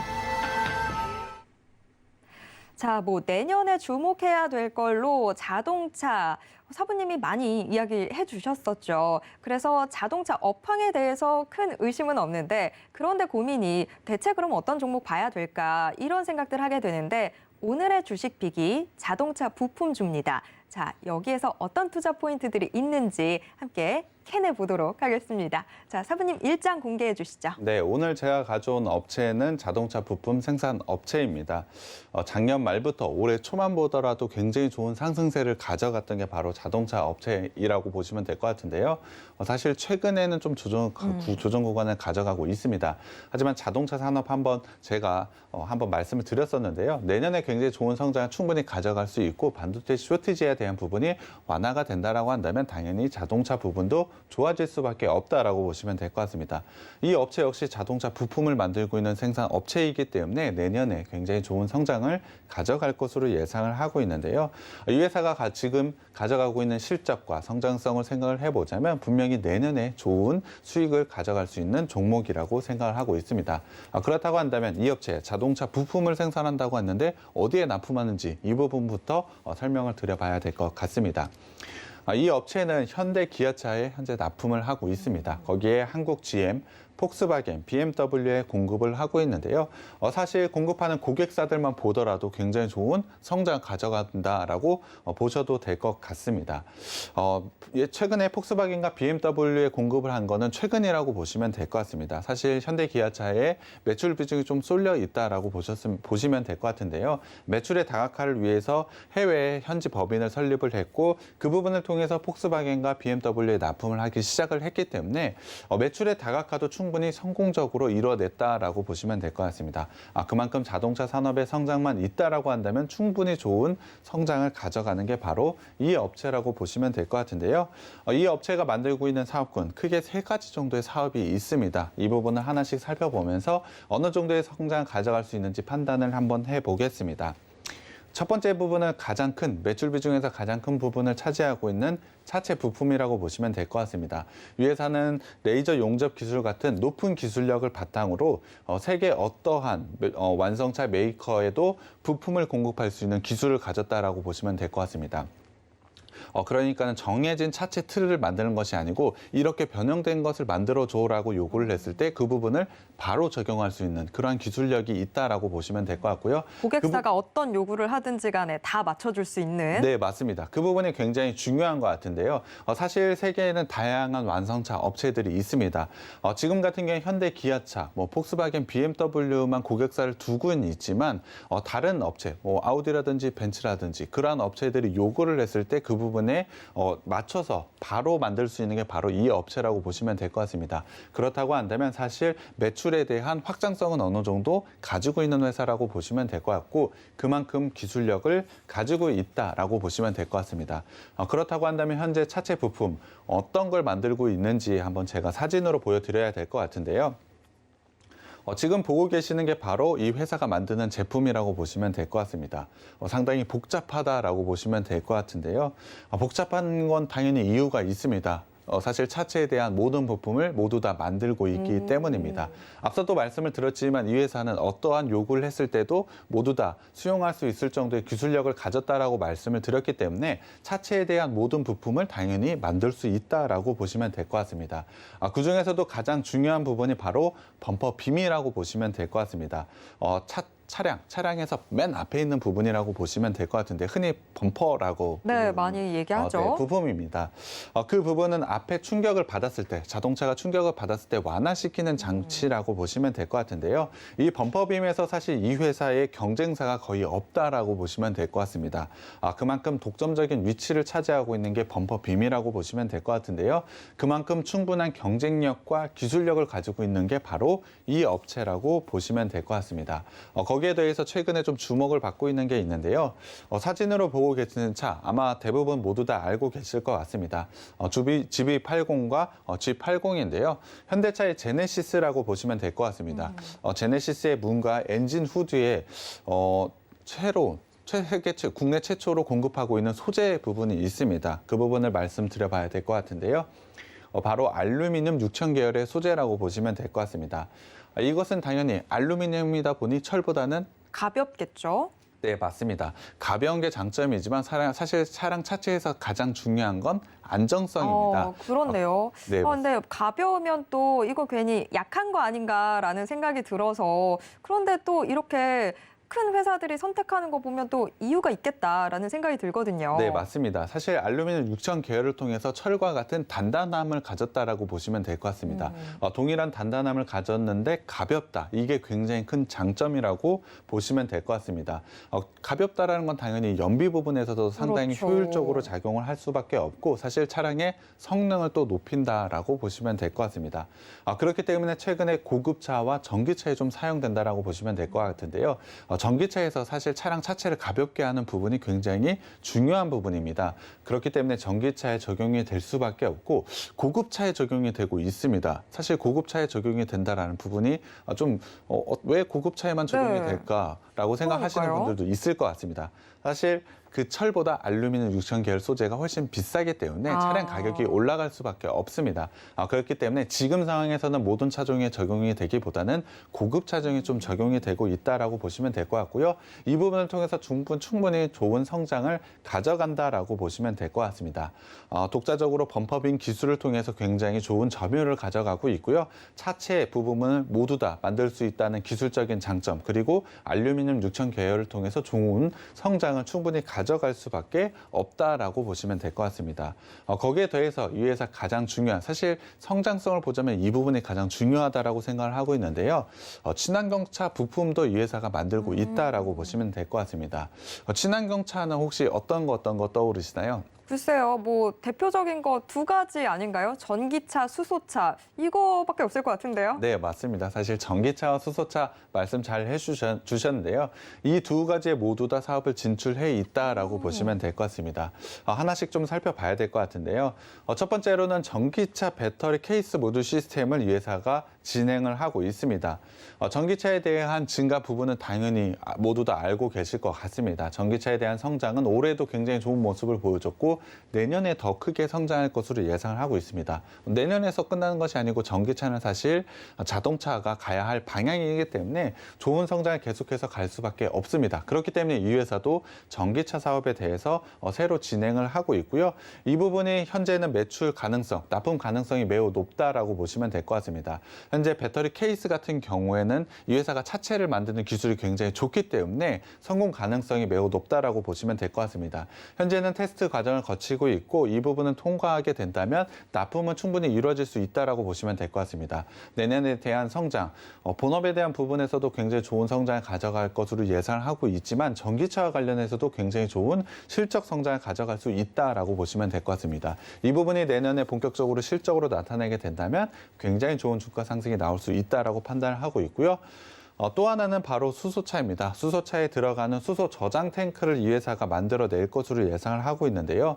자, 내년에 주목해야 될 걸로 자동차, 사부님이 많이 이야기해 주셨었죠. 그래서 자동차 업황에 대해서 큰 의심은 없는데 그런데 고민이 대체 그럼 어떤 종목 봐야 될까 이런 생각들 하게 되는데 오늘의 주식 빅이 자동차 부품주입니다. 자, 여기에서 어떤 투자 포인트들이 있는지 함께 캐내 보도록 하겠습니다. 자, 사부님 일장 공개해 주시죠. 네, 오늘 제가 가져온 업체는 자동차 부품 생산 업체입니다. 작년 말부터 올해 초만 보더라도 굉장히 좋은 상승세를 가져갔던 게 바로 자동차 업체이라고 보시면 될 것 같은데요. 사실 최근에는 좀 조정 구간을 가져가고 있습니다. 하지만 자동차 산업 제가 한번 말씀을 드렸었는데요. 내년에 굉장히 좋은 성장을 충분히 가져갈 수 있고 반도체 쇼티지에 대한 부분이 완화가 된다라고 한다면 당연히 자동차 부분도 좋아질 수밖에 없다라고 보시면 될 것 같습니다. 이 업체 역시 자동차 부품을 만들고 있는 생산 업체이기 때문에 내년에 굉장히 좋은 성장을 가져갈 것으로 예상을 하고 있는데요. 이 회사가 지금 가져가고 있는 실적과 성장성을 생각을 해보자면 분명히 내년에 좋은 수익을 가져갈 수 있는 종목이라고 생각을 하고 있습니다. 그렇다고 한다면 이 업체 자동차 부품을 생산한다고 했는데 어디에 납품하는지 이 부분부터 설명을 드려봐야 될 것 같습니다. 이 업체는 현대 기아차에 현재 납품을 하고 있습니다. 거기에 한국 GM, 폭스바겐, BMW에 공급을 하고 있는데요. 사실 공급하는 고객사들만 보더라도 굉장히 좋은 성장 가져간다라고 보셔도 될 것 같습니다. 최근에 폭스바겐과 BMW에 공급을 한 거는 최근이라고 보시면 될 것 같습니다. 사실 현대기아차의 매출 비중이 좀 쏠려 있다라고 보시면 될 것 같은데요. 매출의 다각화를 위해서 해외에 현지 법인을 설립을 했고 그 부분을 통해서 폭스바겐과 BMW에 납품을 하기 시작을 했기 때문에 매출의 다각화도 충분히 성공적으로 이뤄냈다라고 보시면 될 것 같습니다. 그만큼 자동차 산업의 성장만 있다라고 한다면 충분히 좋은 성장을 가져가는 게 바로 이 업체라고 보시면 될 것 같은데요. 이 업체가 만들고 있는 사업군 크게 3가지 정도의 사업이 있습니다. 이 부분을 하나씩 살펴보면서 어느 정도의 성장을 가져갈 수 있는지 판단을 한번 해보겠습니다. 첫 번째 부분은 가장 큰 매출 비중에서 가장 큰 부분을 차지하고 있는 차체 부품이라고 보시면 될 것 같습니다. 이 회사는 레이저 용접 기술 같은 높은 기술력을 바탕으로 세계 어떠한 완성차 메이커에도 부품을 공급할 수 있는 기술을 가졌다라고 보시면 될 것 같습니다. 그러니까는 정해진 차체 틀을 만드는 것이 아니고 이렇게 변형된 것을 만들어줘라고 요구를 했을 때 그 부분을 바로 적용할 수 있는 그러한 기술력이 있다라고 보시면 될 것 같고요. 고객사가 어떤 요구를 하든지 간에 다 맞춰줄 수 있는. 네, 맞습니다. 그 부분이 굉장히 중요한 것 같은데요. 사실 세계에는 다양한 완성차 업체들이 있습니다. 지금 같은 경우에 현대, 기아차, 폭스바겐, BMW만 고객사를 두고는 있지만 다른 업체, 아우디라든지 벤츠라든지 그러한 업체들이 요구를 했을 때 그 부분에 맞춰서 바로 만들 수 있는 게 바로 이 업체라고 보시면 될 것 같습니다. 그렇다고 한다면 사실 매출에 대한 확장성은 어느 정도 가지고 있는 회사라고 보시면 될 것 같고 그만큼 기술력을 가지고 있다라고 보시면 될 것 같습니다. 그렇다고 한다면 현재 차체 부품 어떤 걸 만들고 있는지 한번 제가 사진으로 보여드려야 될 것 같은데요. 지금 보고 계시는 게 바로 이 회사가 만드는 제품이라고 보시면 될 것 같습니다. 상당히 복잡하다라고 보시면 될 것 같은데요. 복잡한 건 당연히 이유가 있습니다. 사실 차체에 대한 모든 부품을 모두 다 만들고 있기 때문입니다. 앞서도 말씀을 드렸지만 이 회사는 어떠한 요구를 했을 때도 모두 다 수용할 수 있을 정도의 기술력을 가졌다라고 말씀을 드렸기 때문에 차체에 대한 모든 부품을 당연히 만들 수 있다라고 보시면 될 것 같습니다. 그중에서도 가장 중요한 부분이 바로 범퍼 빔이라고 보시면 될 것 같습니다. 차량에서 맨 앞에 있는 부분이라고 보시면 될 것 같은데 흔히 범퍼라고 네, 많이 얘기하죠. 네, 부품입니다. 그 부분은 앞에 충격을 받았을 때 자동차가 충격을 받았을 때 완화시키는 장치라고 보시면 될 것 같은데요. 이 범퍼빔에서 사실 이 회사의 경쟁사가 거의 없다라고 보시면 될 것 같습니다. 그만큼 독점적인 위치를 차지하고 있는 게 범퍼빔이라고 보시면 될 것 같은데요. 그만큼 충분한 경쟁력과 기술력을 가지고 있는 게 바로 이 업체라고 보시면 될 것 같습니다. 거기에 대해서 최근에 좀 주목을 받고 있는 게 있는데요. 사진으로 보고 계시는 차 아마 대부분 모두 다 알고 계실 것 같습니다. GB80과 G80인데요. 현대차의 제네시스라고 보시면 될 것 같습니다. 제네시스의 문과 엔진 후드에 국내 최초로 공급하고 있는 소재 부분이 있습니다. 그 부분을 말씀드려봐야 될 것 같은데요. 바로 알루미늄 6000 계열의 소재라고 보시면 될 것 같습니다. 이것은 당연히 알루미늄이다 보니 철보다는 가볍겠죠? 네, 맞습니다. 가벼운 게 장점이지만 사실 차량 차체에서 가장 중요한 건 안정성입니다. 그렇네요. 네, 근데 가벼우면 또 이거 괜히 약한 거 아닌가라는 생각이 들어서 그런데 또 이렇게 큰 회사들이 선택하는 거 보면 또 이유가 있겠다라는 생각이 들거든요. 네, 맞습니다. 사실 알루미늄 6000 계열을 통해서 철과 같은 단단함을 가졌다라고 보시면 될 것 같습니다. 동일한 단단함을 가졌는데 가볍다. 이게 굉장히 큰 장점이라고 보시면 될 것 같습니다. 가볍다라는 건 당연히 연비 부분에서도 상당히 그렇죠. 효율적으로 작용을 할 수밖에 없고 사실 차량의 성능을 또 높인다라고 보시면 될 것 같습니다. 그렇기 때문에 최근에 고급차와 전기차에 좀 사용된다라고 보시면 될 것 같은데요. 전기차에서 사실 차량 차체를 가볍게 하는 부분이 굉장히 중요한 부분입니다. 그렇기 때문에 전기차에 적용이 될 수밖에 없고 고급차에 적용이 되고 있습니다. 사실 고급차에 적용이 된다라는 부분이 좀 왜 고급차에만 적용이 될까라고 생각하시는 그러니까요. 분들도 있을 것 같습니다. 사실 그 철보다 알루미늄 6000 계열 소재가 훨씬 비싸기 때문에 차량 가격이 올라갈 수밖에 없습니다. 그렇기 때문에 지금 상황에서는 모든 차종에 적용이 되기보다는 고급 차종에 좀 적용이 되고 있다라고 보시면 될 것 같고요. 이 부분을 통해서 충분히 좋은 성장을 가져간다라고 보시면 될 것 같습니다. 독자적으로 범퍼빈 기술을 통해서 굉장히 좋은 점유율을 가져가고 있고요. 차체 부분을 모두 다 만들 수 있다는 기술적인 장점, 그리고 알루미늄 6000 계열을 통해서 좋은 성장을 충분히 가져갈 수밖에 없다라고 보시면 될 것 같습니다. 거기에 더해서 이 회사 가장 중요한, 사실 성장성을 보자면 이 부분이 가장 중요하다라고 생각을 하고 있는데요. 친환경차 부품도 이 회사가 만들고 있다라고 보시면 될 것 같습니다. 친환경차는 혹시 어떤 거 떠오르시나요? 글쎄요, 뭐 대표적인 거 두 가지 아닌가요? 전기차, 수소차 이거밖에 없을 것 같은데요. 네, 맞습니다. 사실 전기차와 수소차 말씀 잘 해주셨는데요. 이 두 가지에 모두 다 사업을 진출해 있다라고 보시면 될 것 같습니다. 하나씩 좀 살펴봐야 될 것 같은데요. 첫 번째로는 전기차 배터리 케이스 모듈 시스템을 이 회사가 진행을 하고 있습니다. 전기차에 대한 증가 부분은 당연히 모두 다 알고 계실 것 같습니다. 전기차에 대한 성장은 올해도 굉장히 좋은 모습을 보여줬고 내년에 더 크게 성장할 것으로 예상을 하고 있습니다. 내년에서 끝나는 것이 아니고 전기차는 사실 자동차가 가야 할 방향이기 때문에 좋은 성장을 계속해서 갈 수밖에 없습니다. 그렇기 때문에 이 회사도 전기차 사업에 대해서 새로 진행을 하고 있고요. 이 부분이 현재는 매출 가능성, 납품 가능성이 매우 높다라고 보시면 될 것 같습니다. 현재 배터리 케이스 같은 경우에는 이 회사가 차체를 만드는 기술이 굉장히 좋기 때문에 성공 가능성이 매우 높다라고 보시면 될 것 같습니다. 현재는 테스트 과정을 거치고 있고 이 부분은 통과하게 된다면 납품은 충분히 이루어질 수 있다라고 보시면 될 것 같습니다. 내년에 대한 성장, 본업에 대한 부분에서도 굉장히 좋은 성장을 가져갈 것으로 예상을 하고 있지만 전기차와 관련해서도 굉장히 좋은 실적 성장을 가져갈 수 있다라고 보시면 될 것 같습니다. 이 부분이 내년에 본격적으로 실적으로 나타나게 된다면 굉장히 좋은 주가 상승이 나올 수 있다라고 판단을 하고 있고요. 또 하나는 바로 수소차입니다. 수소차에 들어가는 수소 저장 탱크를 이 회사가 만들어낼 것으로 예상을 하고 있는데요.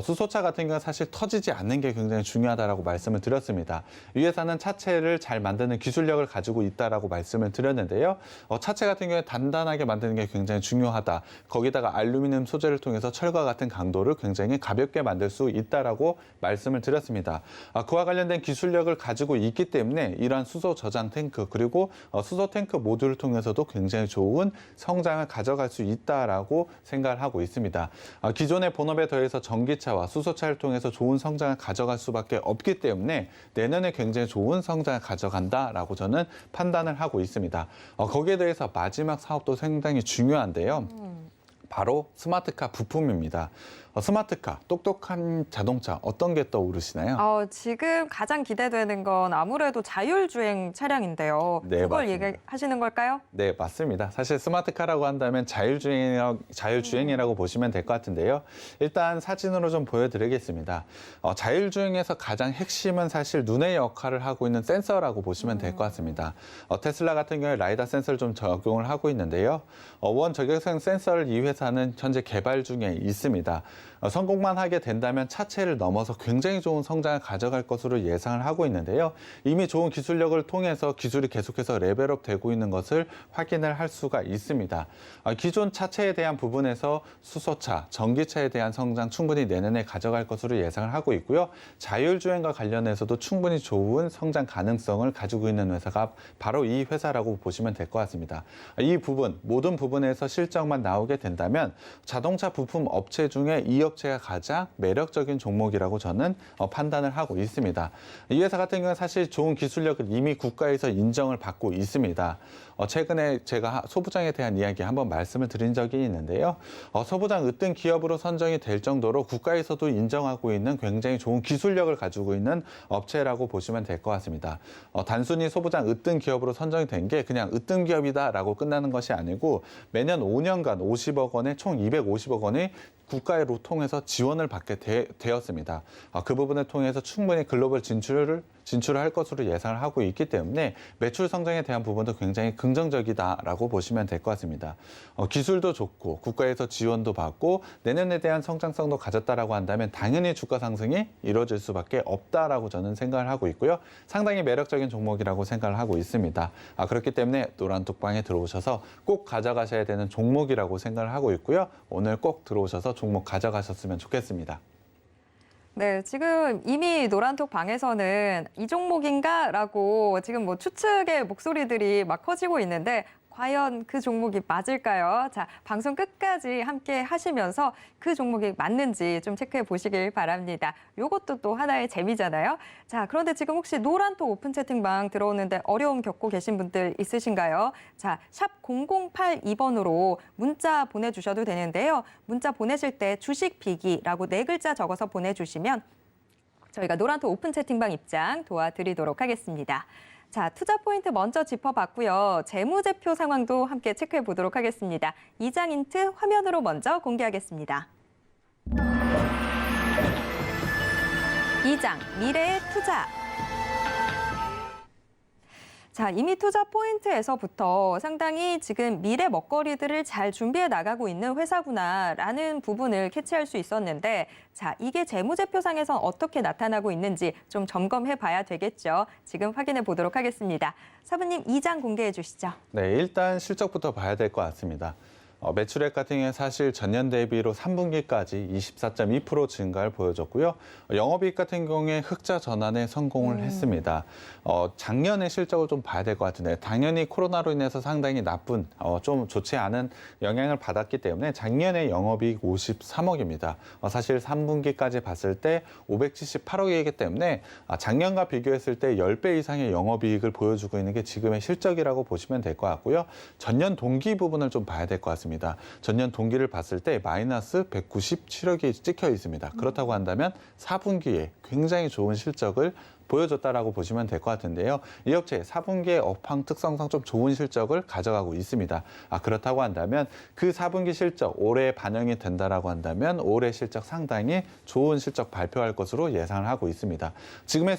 수소차 같은 경우는 사실 터지지 않는 게 굉장히 중요하다라고 말씀을 드렸습니다. 이 회사는 차체를 잘 만드는 기술력을 가지고 있다라고 말씀을 드렸는데요. 차체 같은 경우에 단단하게 만드는 게 굉장히 중요하다. 거기다가 알루미늄 소재를 통해서 철과 같은 강도를 굉장히 가볍게 만들 수 있다라고 말씀을 드렸습니다. 그와 관련된 기술력을 가지고 있기 때문에 이러한 수소 저장 탱크 그리고 수소 탱크 모듈을 통해서도 굉장히 좋은 성장을 가져갈 수 있다라고 생각을 하고 있습니다. 기존의 본업에 더해서 전기차와 수소차를 통해서 좋은 성장을 가져갈 수밖에 없기 때문에 내년에 굉장히 좋은 성장을 가져간다라고 저는 판단을 하고 있습니다. 거기에 대해서 마지막 사업도 상당히 중요한데요. 바로 스마트카 부품입니다. 스마트카, 똑똑한 자동차 어떤 게 떠오르시나요? 지금 가장 기대되는 건 아무래도 자율주행 차량인데요. 네, 그걸 맞습니다. 얘기하시는 걸까요? 네, 맞습니다. 사실 스마트카라고 한다면 자율주행이라고 보시면 될 것 같은데요. 일단 사진으로 좀 보여드리겠습니다. 자율주행에서 가장 핵심은 사실 눈의 역할을 하고 있는 센서라고 보시면 될 것 같습니다. 테슬라 같은 경우에 라이다 센서를 좀 적용을 하고 있는데요. 원 저격형 센서를 이 회사는 현재 개발 중에 있습니다. 성공만 하게 된다면 차체를 넘어서 굉장히 좋은 성장을 가져갈 것으로 예상을 하고 있는데요. 이미 좋은 기술력을 통해서 기술이 계속해서 레벨업 되고 있는 것을 확인을 할 수가 있습니다. 기존 차체에 대한 부분에서 수소차, 전기차에 대한 성장 충분히 내년에 가져갈 것으로 예상을 하고 있고요. 자율주행과 관련해서도 충분히 좋은 성장 가능성을 가지고 있는 회사가 바로 이 회사라고 보시면 될 것 같습니다. 이 부분, 모든 부분에서 실적만 나오게 된다면 자동차 부품 업체 중에 이 업체가 가장 매력적인 종목이라고 저는 판단을 하고 있습니다. 이 회사 같은 경우는 사실 좋은 기술력을 이미 국가에서 인정을 받고 있습니다. 최근에 제가 소부장에 대한 이야기 한번 말씀을 드린 적이 있는데요. 소부장 으뜸 기업으로 선정이 될 정도로 국가에서도 인정하고 있는 굉장히 좋은 기술력을 가지고 있는 업체라고 보시면 될 것 같습니다. 단순히 소부장 으뜸 기업으로 선정이 된 게 그냥 으뜸 기업이다라고 끝나는 것이 아니고 매년 5년간 50억 원에 총 250억 원이 국가로 통해서 지원을 받게 되었습니다. 그 부분을 통해서 충분히 글로벌 진출을 진출을 할 것으로 예상을 하고 있기 때문에 매출 성장에 대한 부분도 굉장히 긍정적이다라고 보시면 될 것 같습니다. 기술도 좋고 국가에서 지원도 받고 내년에 대한 성장성도 가졌다라고 한다면 당연히 주가 상승이 이루어질 수밖에 없다라고 저는 생각을 하고 있고요. 상당히 매력적인 종목이라고 생각을 하고 있습니다. 그렇기 때문에 노란톡방에 들어오셔서 꼭 가져가셔야 되는 종목이라고 생각을 하고 있고요. 오늘 꼭 들어오셔서 종목 가져가셨으면 좋겠습니다. 네, 지금 이미 노란톡 방에서는 이 종목인가라고 지금 뭐 추측의 목소리들이 막 커지고 있는데 과연 그 종목이 맞을까요? 자, 방송 끝까지 함께 하시면서 그 종목이 맞는지 좀 체크해 보시길 바랍니다. 요것도 또 하나의 재미잖아요. 자, 그런데 지금 혹시 노란톡 오픈 채팅방 들어오는데 어려움 겪고 계신 분들 있으신가요? 자, 샵 0082번으로 문자 보내주셔도 되는데요. 문자 보내실 때 주식 비기라고 4글자 적어서 보내주시면 저희가 노란톡 오픈 채팅방 입장 도와드리도록 하겠습니다. 자, 투자 포인트 먼저 짚어봤고요. 재무제표 상황도 함께 체크해 보도록 하겠습니다. 이장 인트 화면으로 먼저 공개하겠습니다. 이장 미래의 투자. 자, 이미 투자 포인트에서부터 상당히 지금 미래 먹거리들을 잘 준비해 나가고 있는 회사구나라는 부분을 캐치할 수 있었는데, 자, 이게 재무제표상에선 어떻게 나타나고 있는지 좀 점검해 봐야 되겠죠. 지금 확인해 보도록 하겠습니다. 사부님, 2장 공개해 주시죠. 네, 일단 실적부터 봐야 될 것 같습니다. 매출액 같은 경우에 사실 전년 대비로 3분기까지 24.2% 증가를 보여줬고요. 영업이익 같은 경우에 흑자 전환에 성공을 했습니다. 작년의 실적을 좀 봐야 될 것 같은데 당연히 코로나로 인해서 상당히 나쁜, 좀 좋지 않은 영향을 받았기 때문에 작년에 영업이익 53억입니다. 사실 3분기까지 봤을 때 578억이기 때문에 작년과 비교했을 때 10배 이상의 영업이익을 보여주고 있는 게 지금의 실적이라고 보시면 될 것 같고요. 전년 동기 부분을 좀 봐야 될 것 같습니다. 전년 동기를 봤을 때 마이너스 197억이 찍혀 있습니다. 그렇다고 한다면 4분기에 굉장히 좋은 실적을 보여줬다라고 보시면 될 것 같은데요. 이 업체 4분기의 업황 특성상 좀 좋은 실적을 가져가고 있습니다. 그렇다고 한다면 그 4분기 실적 올해 반영이 된다라고 한다면 올해 실적 상당히 좋은 실적 발표할 것으로 예상을 하고 있습니다. 지금의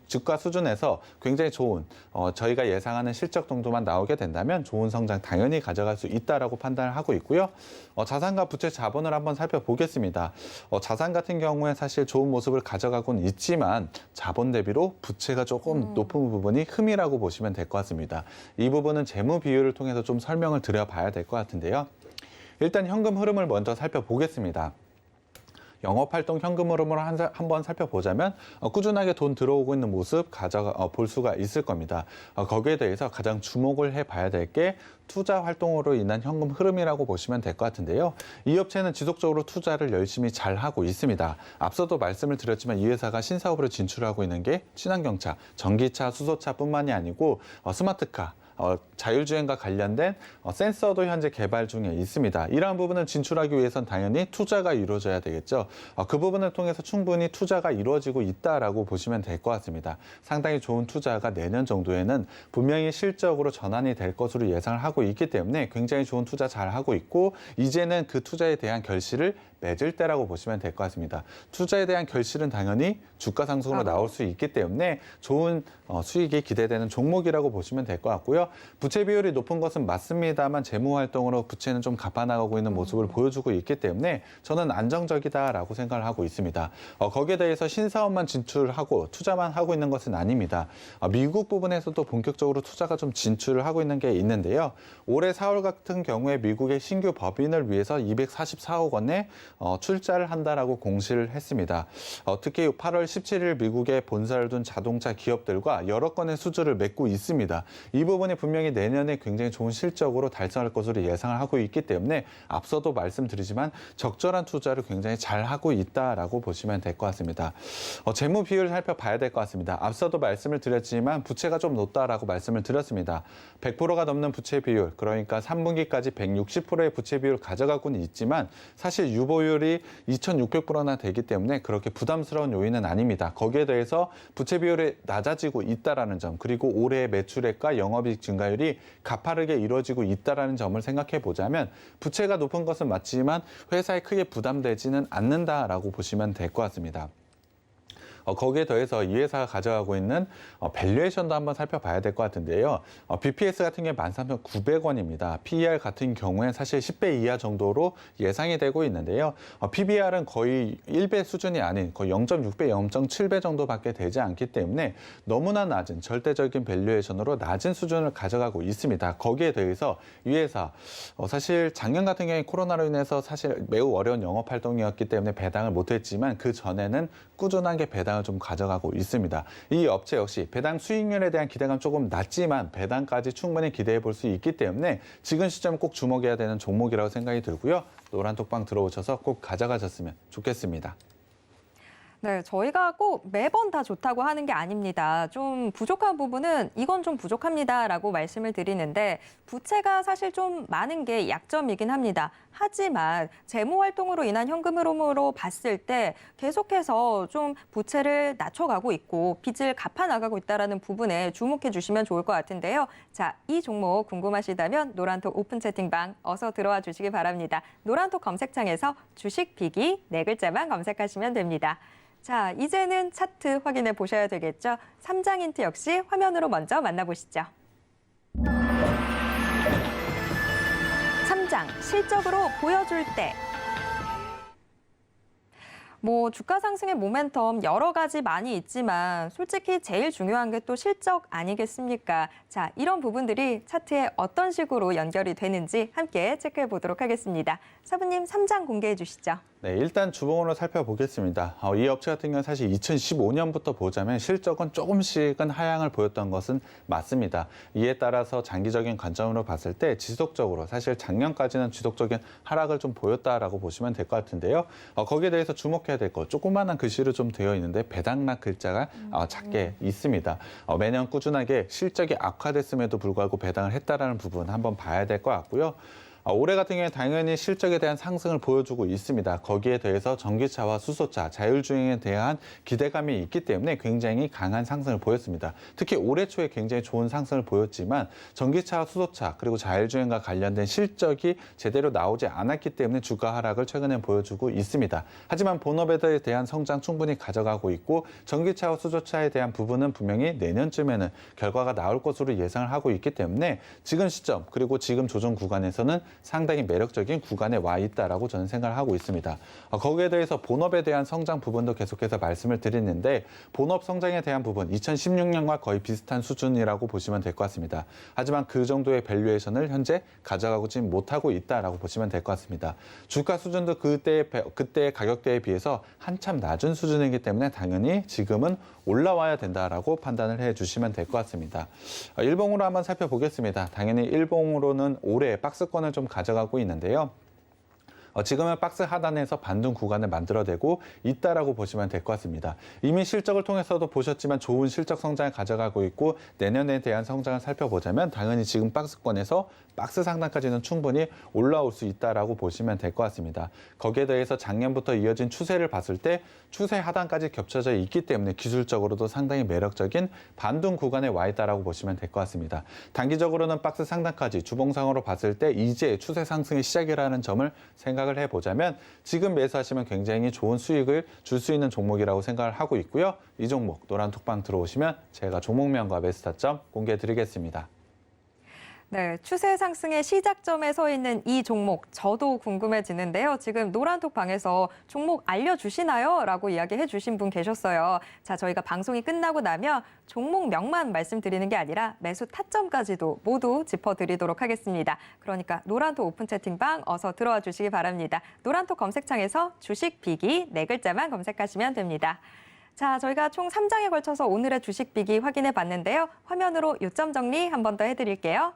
주가 수준에서 굉장히 좋은 저희가 예상하는 실적 정도만 나오게 된다면 좋은 성장 당연히 가져갈 수 있다라고 판단을 하고 있고요. 자산과 부채 자본을 한번 살펴보겠습니다. 자산 같은 경우에 사실 좋은 모습을 가져가고는 있지만 자본 대비로 부채가 조금 높은 부분이 흠이라고 보시면 될 것 같습니다. 이 부분은 재무 비율을 통해서 좀 설명을 드려봐야 될 것 같은데요. 일단 현금 흐름을 먼저 살펴보겠습니다. 영업활동 현금 흐름을 한번 살펴보자면 꾸준하게 돈 들어오고 있는 모습 볼 수가 있을 겁니다. 거기에 대해서 가장 주목을 해봐야 될 게 투자 활동으로 인한 현금 흐름이라고 보시면 될 것 같은데요. 이 업체는 지속적으로 투자를 열심히 잘 하고 있습니다. 앞서도 말씀을 드렸지만 이 회사가 신사업으로 진출하고 있는 게 친환경차, 전기차, 수소차뿐만이 아니고 스마트카, 자율주행과 관련된 센서도 현재 개발 중에 있습니다. 이러한 부분을 진출하기 위해선 당연히 투자가 이루어져야 되겠죠. 그 부분을 통해서 충분히 투자가 이루어지고 있다라고 보시면 될 것 같습니다. 상당히 좋은 투자가 내년 정도에는 분명히 실적으로 전환이 될 것으로 예상을 하고 있기 때문에 굉장히 좋은 투자 잘 하고 있고 이제는 그 투자에 대한 결실을 맺을 때라고 보시면 될 것 같습니다. 투자에 대한 결실은 당연히 주가 상승으로 나올 수 있기 때문에 좋은 수익이 기대되는 종목이라고 보시면 될 것 같고요. 부채 비율이 높은 것은 맞습니다만 재무 활동으로 부채는 좀 갚아나가고 있는 모습을 보여주고 있기 때문에 저는 안정적이다라고 생각을 하고 있습니다. 거기에 대해서 신사업만 진출하고 투자만 하고 있는 것은 아닙니다. 미국 부분에서도 본격적으로 투자가 좀 진출을 하고 있는 게 있는데요. 올해 4월 같은 경우에 미국의 신규 법인을 위해서 244억 원의 출자를 한다라고 공시를 했습니다. 특히 8월 17일 미국에 본사를 둔 자동차 기업들과 여러 건의 수주를 맺고 있습니다. 이 부분이 분명히 내년에 굉장히 좋은 실적으로 달성할 것으로 예상을 하고 있기 때문에 앞서도 말씀드리지만 적절한 투자를 굉장히 잘 하고 있다라고 보시면 될 것 같습니다. 재무 비율을 살펴봐야 될 것 같습니다. 앞서도 말씀을 드렸지만 부채가 좀 높다라고 말씀을 드렸습니다. 100%가 넘는 부채 비율, 그러니까 3분기까지 160%의 부채 비율을 가져가고는 있지만 사실 유보율이 2,600%나 되기 때문에 그렇게 부담스러운 요인은 아닙니다. 거기에 대해서 부채 비율이 낮아지고 있다라는 점, 그리고 올해 매출액과 영업이익 증가율이 가파르게 이루어지고 있다라는 점을 생각해 보자면 부채가 높은 것은 맞지만 회사에 크게 부담되지는 않는다라고 보시면 될 것 같습니다. 거기에 더해서 이 회사가 가져가고 있는 밸류에이션도 한번 살펴봐야 될 것 같은데요. BPS 같은 경우에 13,900원입니다. PER 같은 경우에 사실 10배 이하 정도로 예상이 되고 있는데요. PBR은 거의 1배 수준이 아닌 거의 0.6배, 0.7배 정도밖에 되지 않기 때문에 너무나 낮은 절대적인 밸류에이션으로 낮은 수준을 가져가고 있습니다. 거기에 더해서 이 회사 사실 작년 같은 경우에 코로나로 인해서 사실 매우 어려운 영업 활동이었기 때문에 배당을 못했지만 그 전에는 꾸준하게 배당을 좀 가져가고 있습니다. 이 업체 역시 배당 수익률에 대한 기대감 조금 낮지만 배당까지 충분히 기대해 볼 수 있기 때문에 지금 시점 꼭 주목해야 되는 종목이라고 생각이 들고요. 노란톡방 들어오셔서 꼭 가져가셨으면 좋겠습니다. 네, 저희가 꼭 매번 다 좋다고 하는 게 아닙니다. 좀 부족한 부분은 이건 좀 부족합니다라고 말씀을 드리는데 부채가 사실 좀 많은 게 약점이긴 합니다. 하지만 재무 활동으로 인한 현금 흐름으로 봤을 때 계속해서 좀 부채를 낮춰가고 있고 빚을 갚아 나가고 있다는 부분에 주목해 주시면 좋을 것 같은데요. 자, 이 종목 궁금하시다면 노란톡 오픈 채팅방 어서 들어와 주시기 바랍니다. 노란톡 검색창에서 주식 비기 4글자만 검색하시면 됩니다. 자, 이제는 차트 확인해 보셔야 되겠죠. 3장 힌트 역시 화면으로 먼저 만나보시죠. 3장, 실적으로 보여줄 때. 주가 상승의 모멘텀 여러 가지 많이 있지만 솔직히 제일 중요한 게 또 실적 아니겠습니까? 자, 이런 부분들이 차트에 어떤 식으로 연결이 되는지 함께 체크해 보도록 하겠습니다. 사부님 3장 공개해 주시죠. 네, 일단 주봉으로 살펴보겠습니다. 이 업체 같은 경우는 사실 2015년부터 보자면 실적은 조금씩은 하향을 보였던 것은 맞습니다. 이에 따라서 장기적인 관점으로 봤을 때 지속적으로 사실 작년까지는 지속적인 하락을 좀 보였다라고 보시면 될 것 같은데요. 거기에 대해서 주목해야 될 것, 조그마한 글씨로 좀 되어 있는데 배당락 글자가 작게 있습니다. 매년 꾸준하게 실적이 악화됐음에도 불구하고 배당을 했다라는 부분 한번 봐야 될 것 같고요. 올해 같은 경우에 당연히 실적에 대한 상승을 보여주고 있습니다. 거기에 대해서 전기차와 수소차, 자율주행에 대한 기대감이 있기 때문에 굉장히 강한 상승을 보였습니다. 특히 올해 초에 굉장히 좋은 상승을 보였지만 전기차와 수소차 그리고 자율주행과 관련된 실적이 제대로 나오지 않았기 때문에 주가 하락을 최근에 보여주고 있습니다. 하지만 본업에 대한 성장 충분히 가져가고 있고 전기차와 수소차에 대한 부분은 분명히 내년쯤에는 결과가 나올 것으로 예상을 하고 있기 때문에 지금 시점 그리고 지금 조정 구간에서는 상당히 매력적인 구간에 와 있다라고 저는 생각을 하고 있습니다. 거기에 대해서 본업에 대한 성장 부분도 계속해서 말씀을 드리는데 본업 성장에 대한 부분 2016년과 거의 비슷한 수준이라고 보시면 될 것 같습니다. 하지만 그 정도의 밸류에이션을 현재 가져가지 못하고 있다라고 보시면 될 것 같습니다. 주가 수준도 그때의 가격대에 비해서 한참 낮은 수준이기 때문에 당연히 지금은 올라와야 된다라고 판단을 해주시면 될 것 같습니다. 일봉으로 한번 살펴보겠습니다. 당연히 일봉으로는 올해 박스권을 좀 가져가고 있는데요. 지금은 박스 하단에서 반등 구간을 만들어내고 있다라고 보시면 될 것 같습니다. 이미 실적을 통해서도 보셨지만 좋은 실적 성장을 가져가고 있고 내년에 대한 성장을 살펴보자면 당연히 지금 박스권에서 박스 상단까지는 충분히 올라올 수 있다라고 보시면 될 것 같습니다. 거기에 대해서 작년부터 이어진 추세를 봤을 때 추세 하단까지 겹쳐져 있기 때문에 기술적으로도 상당히 매력적인 반등 구간에 와 있다라고 보시면 될 것 같습니다. 단기적으로는 박스 상단까지 주봉상으로 봤을 때 이제 추세 상승의 시작이라는 점을 생각을 해보자면 지금 매수하시면 굉장히 좋은 수익을 줄 수 있는 종목이라고 생각을 하고 있고요. 이 종목 노란톡방 들어오시면 제가 종목명과 매수 타점 공개해 드리겠습니다. 네, 추세 상승의 시작점에 서 있는 이 종목 저도 궁금해지는데요. 지금 노란톡 방에서 종목 알려주시나요? 라고 이야기해 주신 분 계셨어요. 자, 저희가 방송이 끝나고 나면 종목명만 말씀드리는 게 아니라 매수 타점까지도 모두 짚어드리도록 하겠습니다. 그러니까 노란톡 오픈 채팅방 어서 들어와 주시기 바랍니다. 노란톡 검색창에서 주식 비기 4글자만 검색하시면 됩니다. 자, 저희가 총 3장에 걸쳐서 오늘의 주식 비기 확인해 봤는데요. 화면으로 요점 정리 한 번 더 해드릴게요.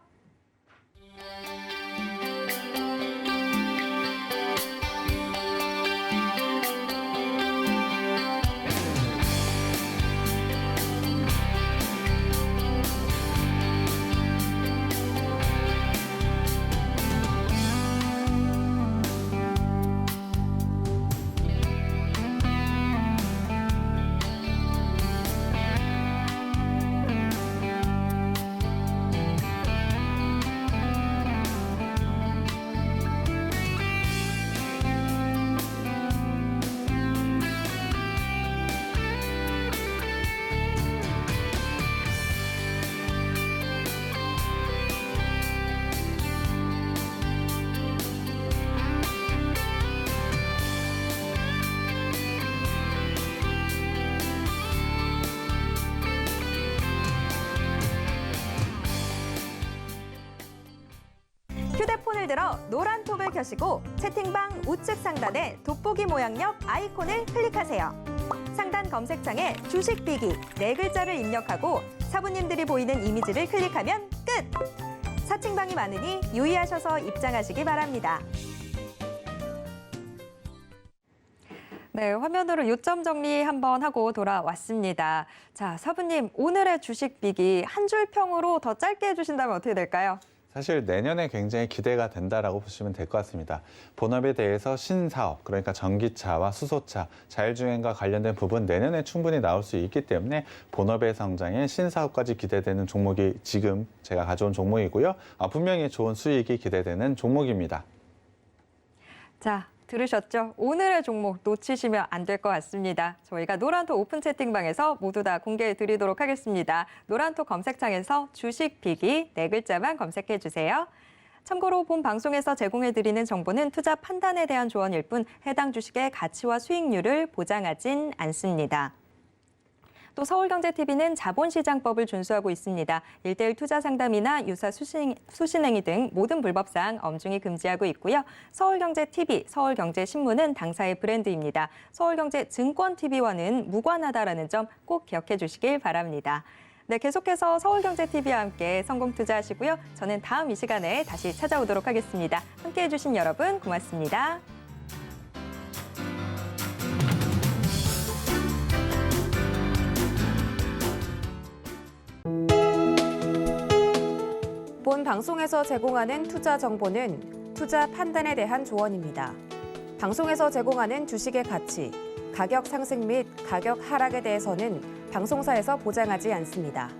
전원을 켜시고 채팅방 우측 상단의 돋보기 모양역 아이콘을 클릭하세요. 상단 검색창에 주식 비기 네 글자를 입력하고 사부님들이 보이는 이미지를 클릭하면 끝! 사칭방이 많으니 유의하셔서 입장하시기 바랍니다. 네, 화면으로 요점 정리 한번 하고 돌아왔습니다. 자, 사부님, 오늘의 주식 비기 한 줄 평으로 더 짧게 해주신다면 어떻게 될까요? 사실 내년에 굉장히 기대가 된다라고 보시면 될 것 같습니다. 본업에 대해서 신사업, 그러니까 전기차와 수소차, 자율주행과 관련된 부분 내년에 충분히 나올 수 있기 때문에 본업의 성장에 신사업까지 기대되는 종목이 지금 제가 가져온 종목이고요. 분명히 좋은 수익이 기대되는 종목입니다. 자, 들으셨죠? 오늘의 종목 놓치시면 안 될 것 같습니다. 저희가 노란톡 오픈 채팅방에서 모두 다 공개해 드리도록 하겠습니다. 노란톡 검색창에서 주식 비기 네 글자만 검색해 주세요. 참고로 본 방송에서 제공해 드리는 정보는 투자 판단에 대한 조언일 뿐 해당 주식의 가치와 수익률을 보장하진 않습니다. 또 서울경제TV는 자본시장법을 준수하고 있습니다. 1:1 투자 상담이나 유사 수신행위 등 모든 불법사항 엄중히 금지하고 있고요. 서울경제TV, 서울경제신문은 당사의 브랜드입니다. 서울경제증권TV와는 무관하다라는 점 꼭 기억해 주시길 바랍니다. 네, 계속해서 서울경제TV와 함께 성공 투자하시고요. 저는 다음 이 시간에 다시 찾아오도록 하겠습니다. 함께해 주신 여러분 고맙습니다. 본 방송에서 제공하는 투자 정보는 투자 판단에 대한 조언입니다. 방송에서 제공하는 주식의 가치, 가격 상승 및 가격 하락에 대해서는 방송사에서 보장하지 않습니다.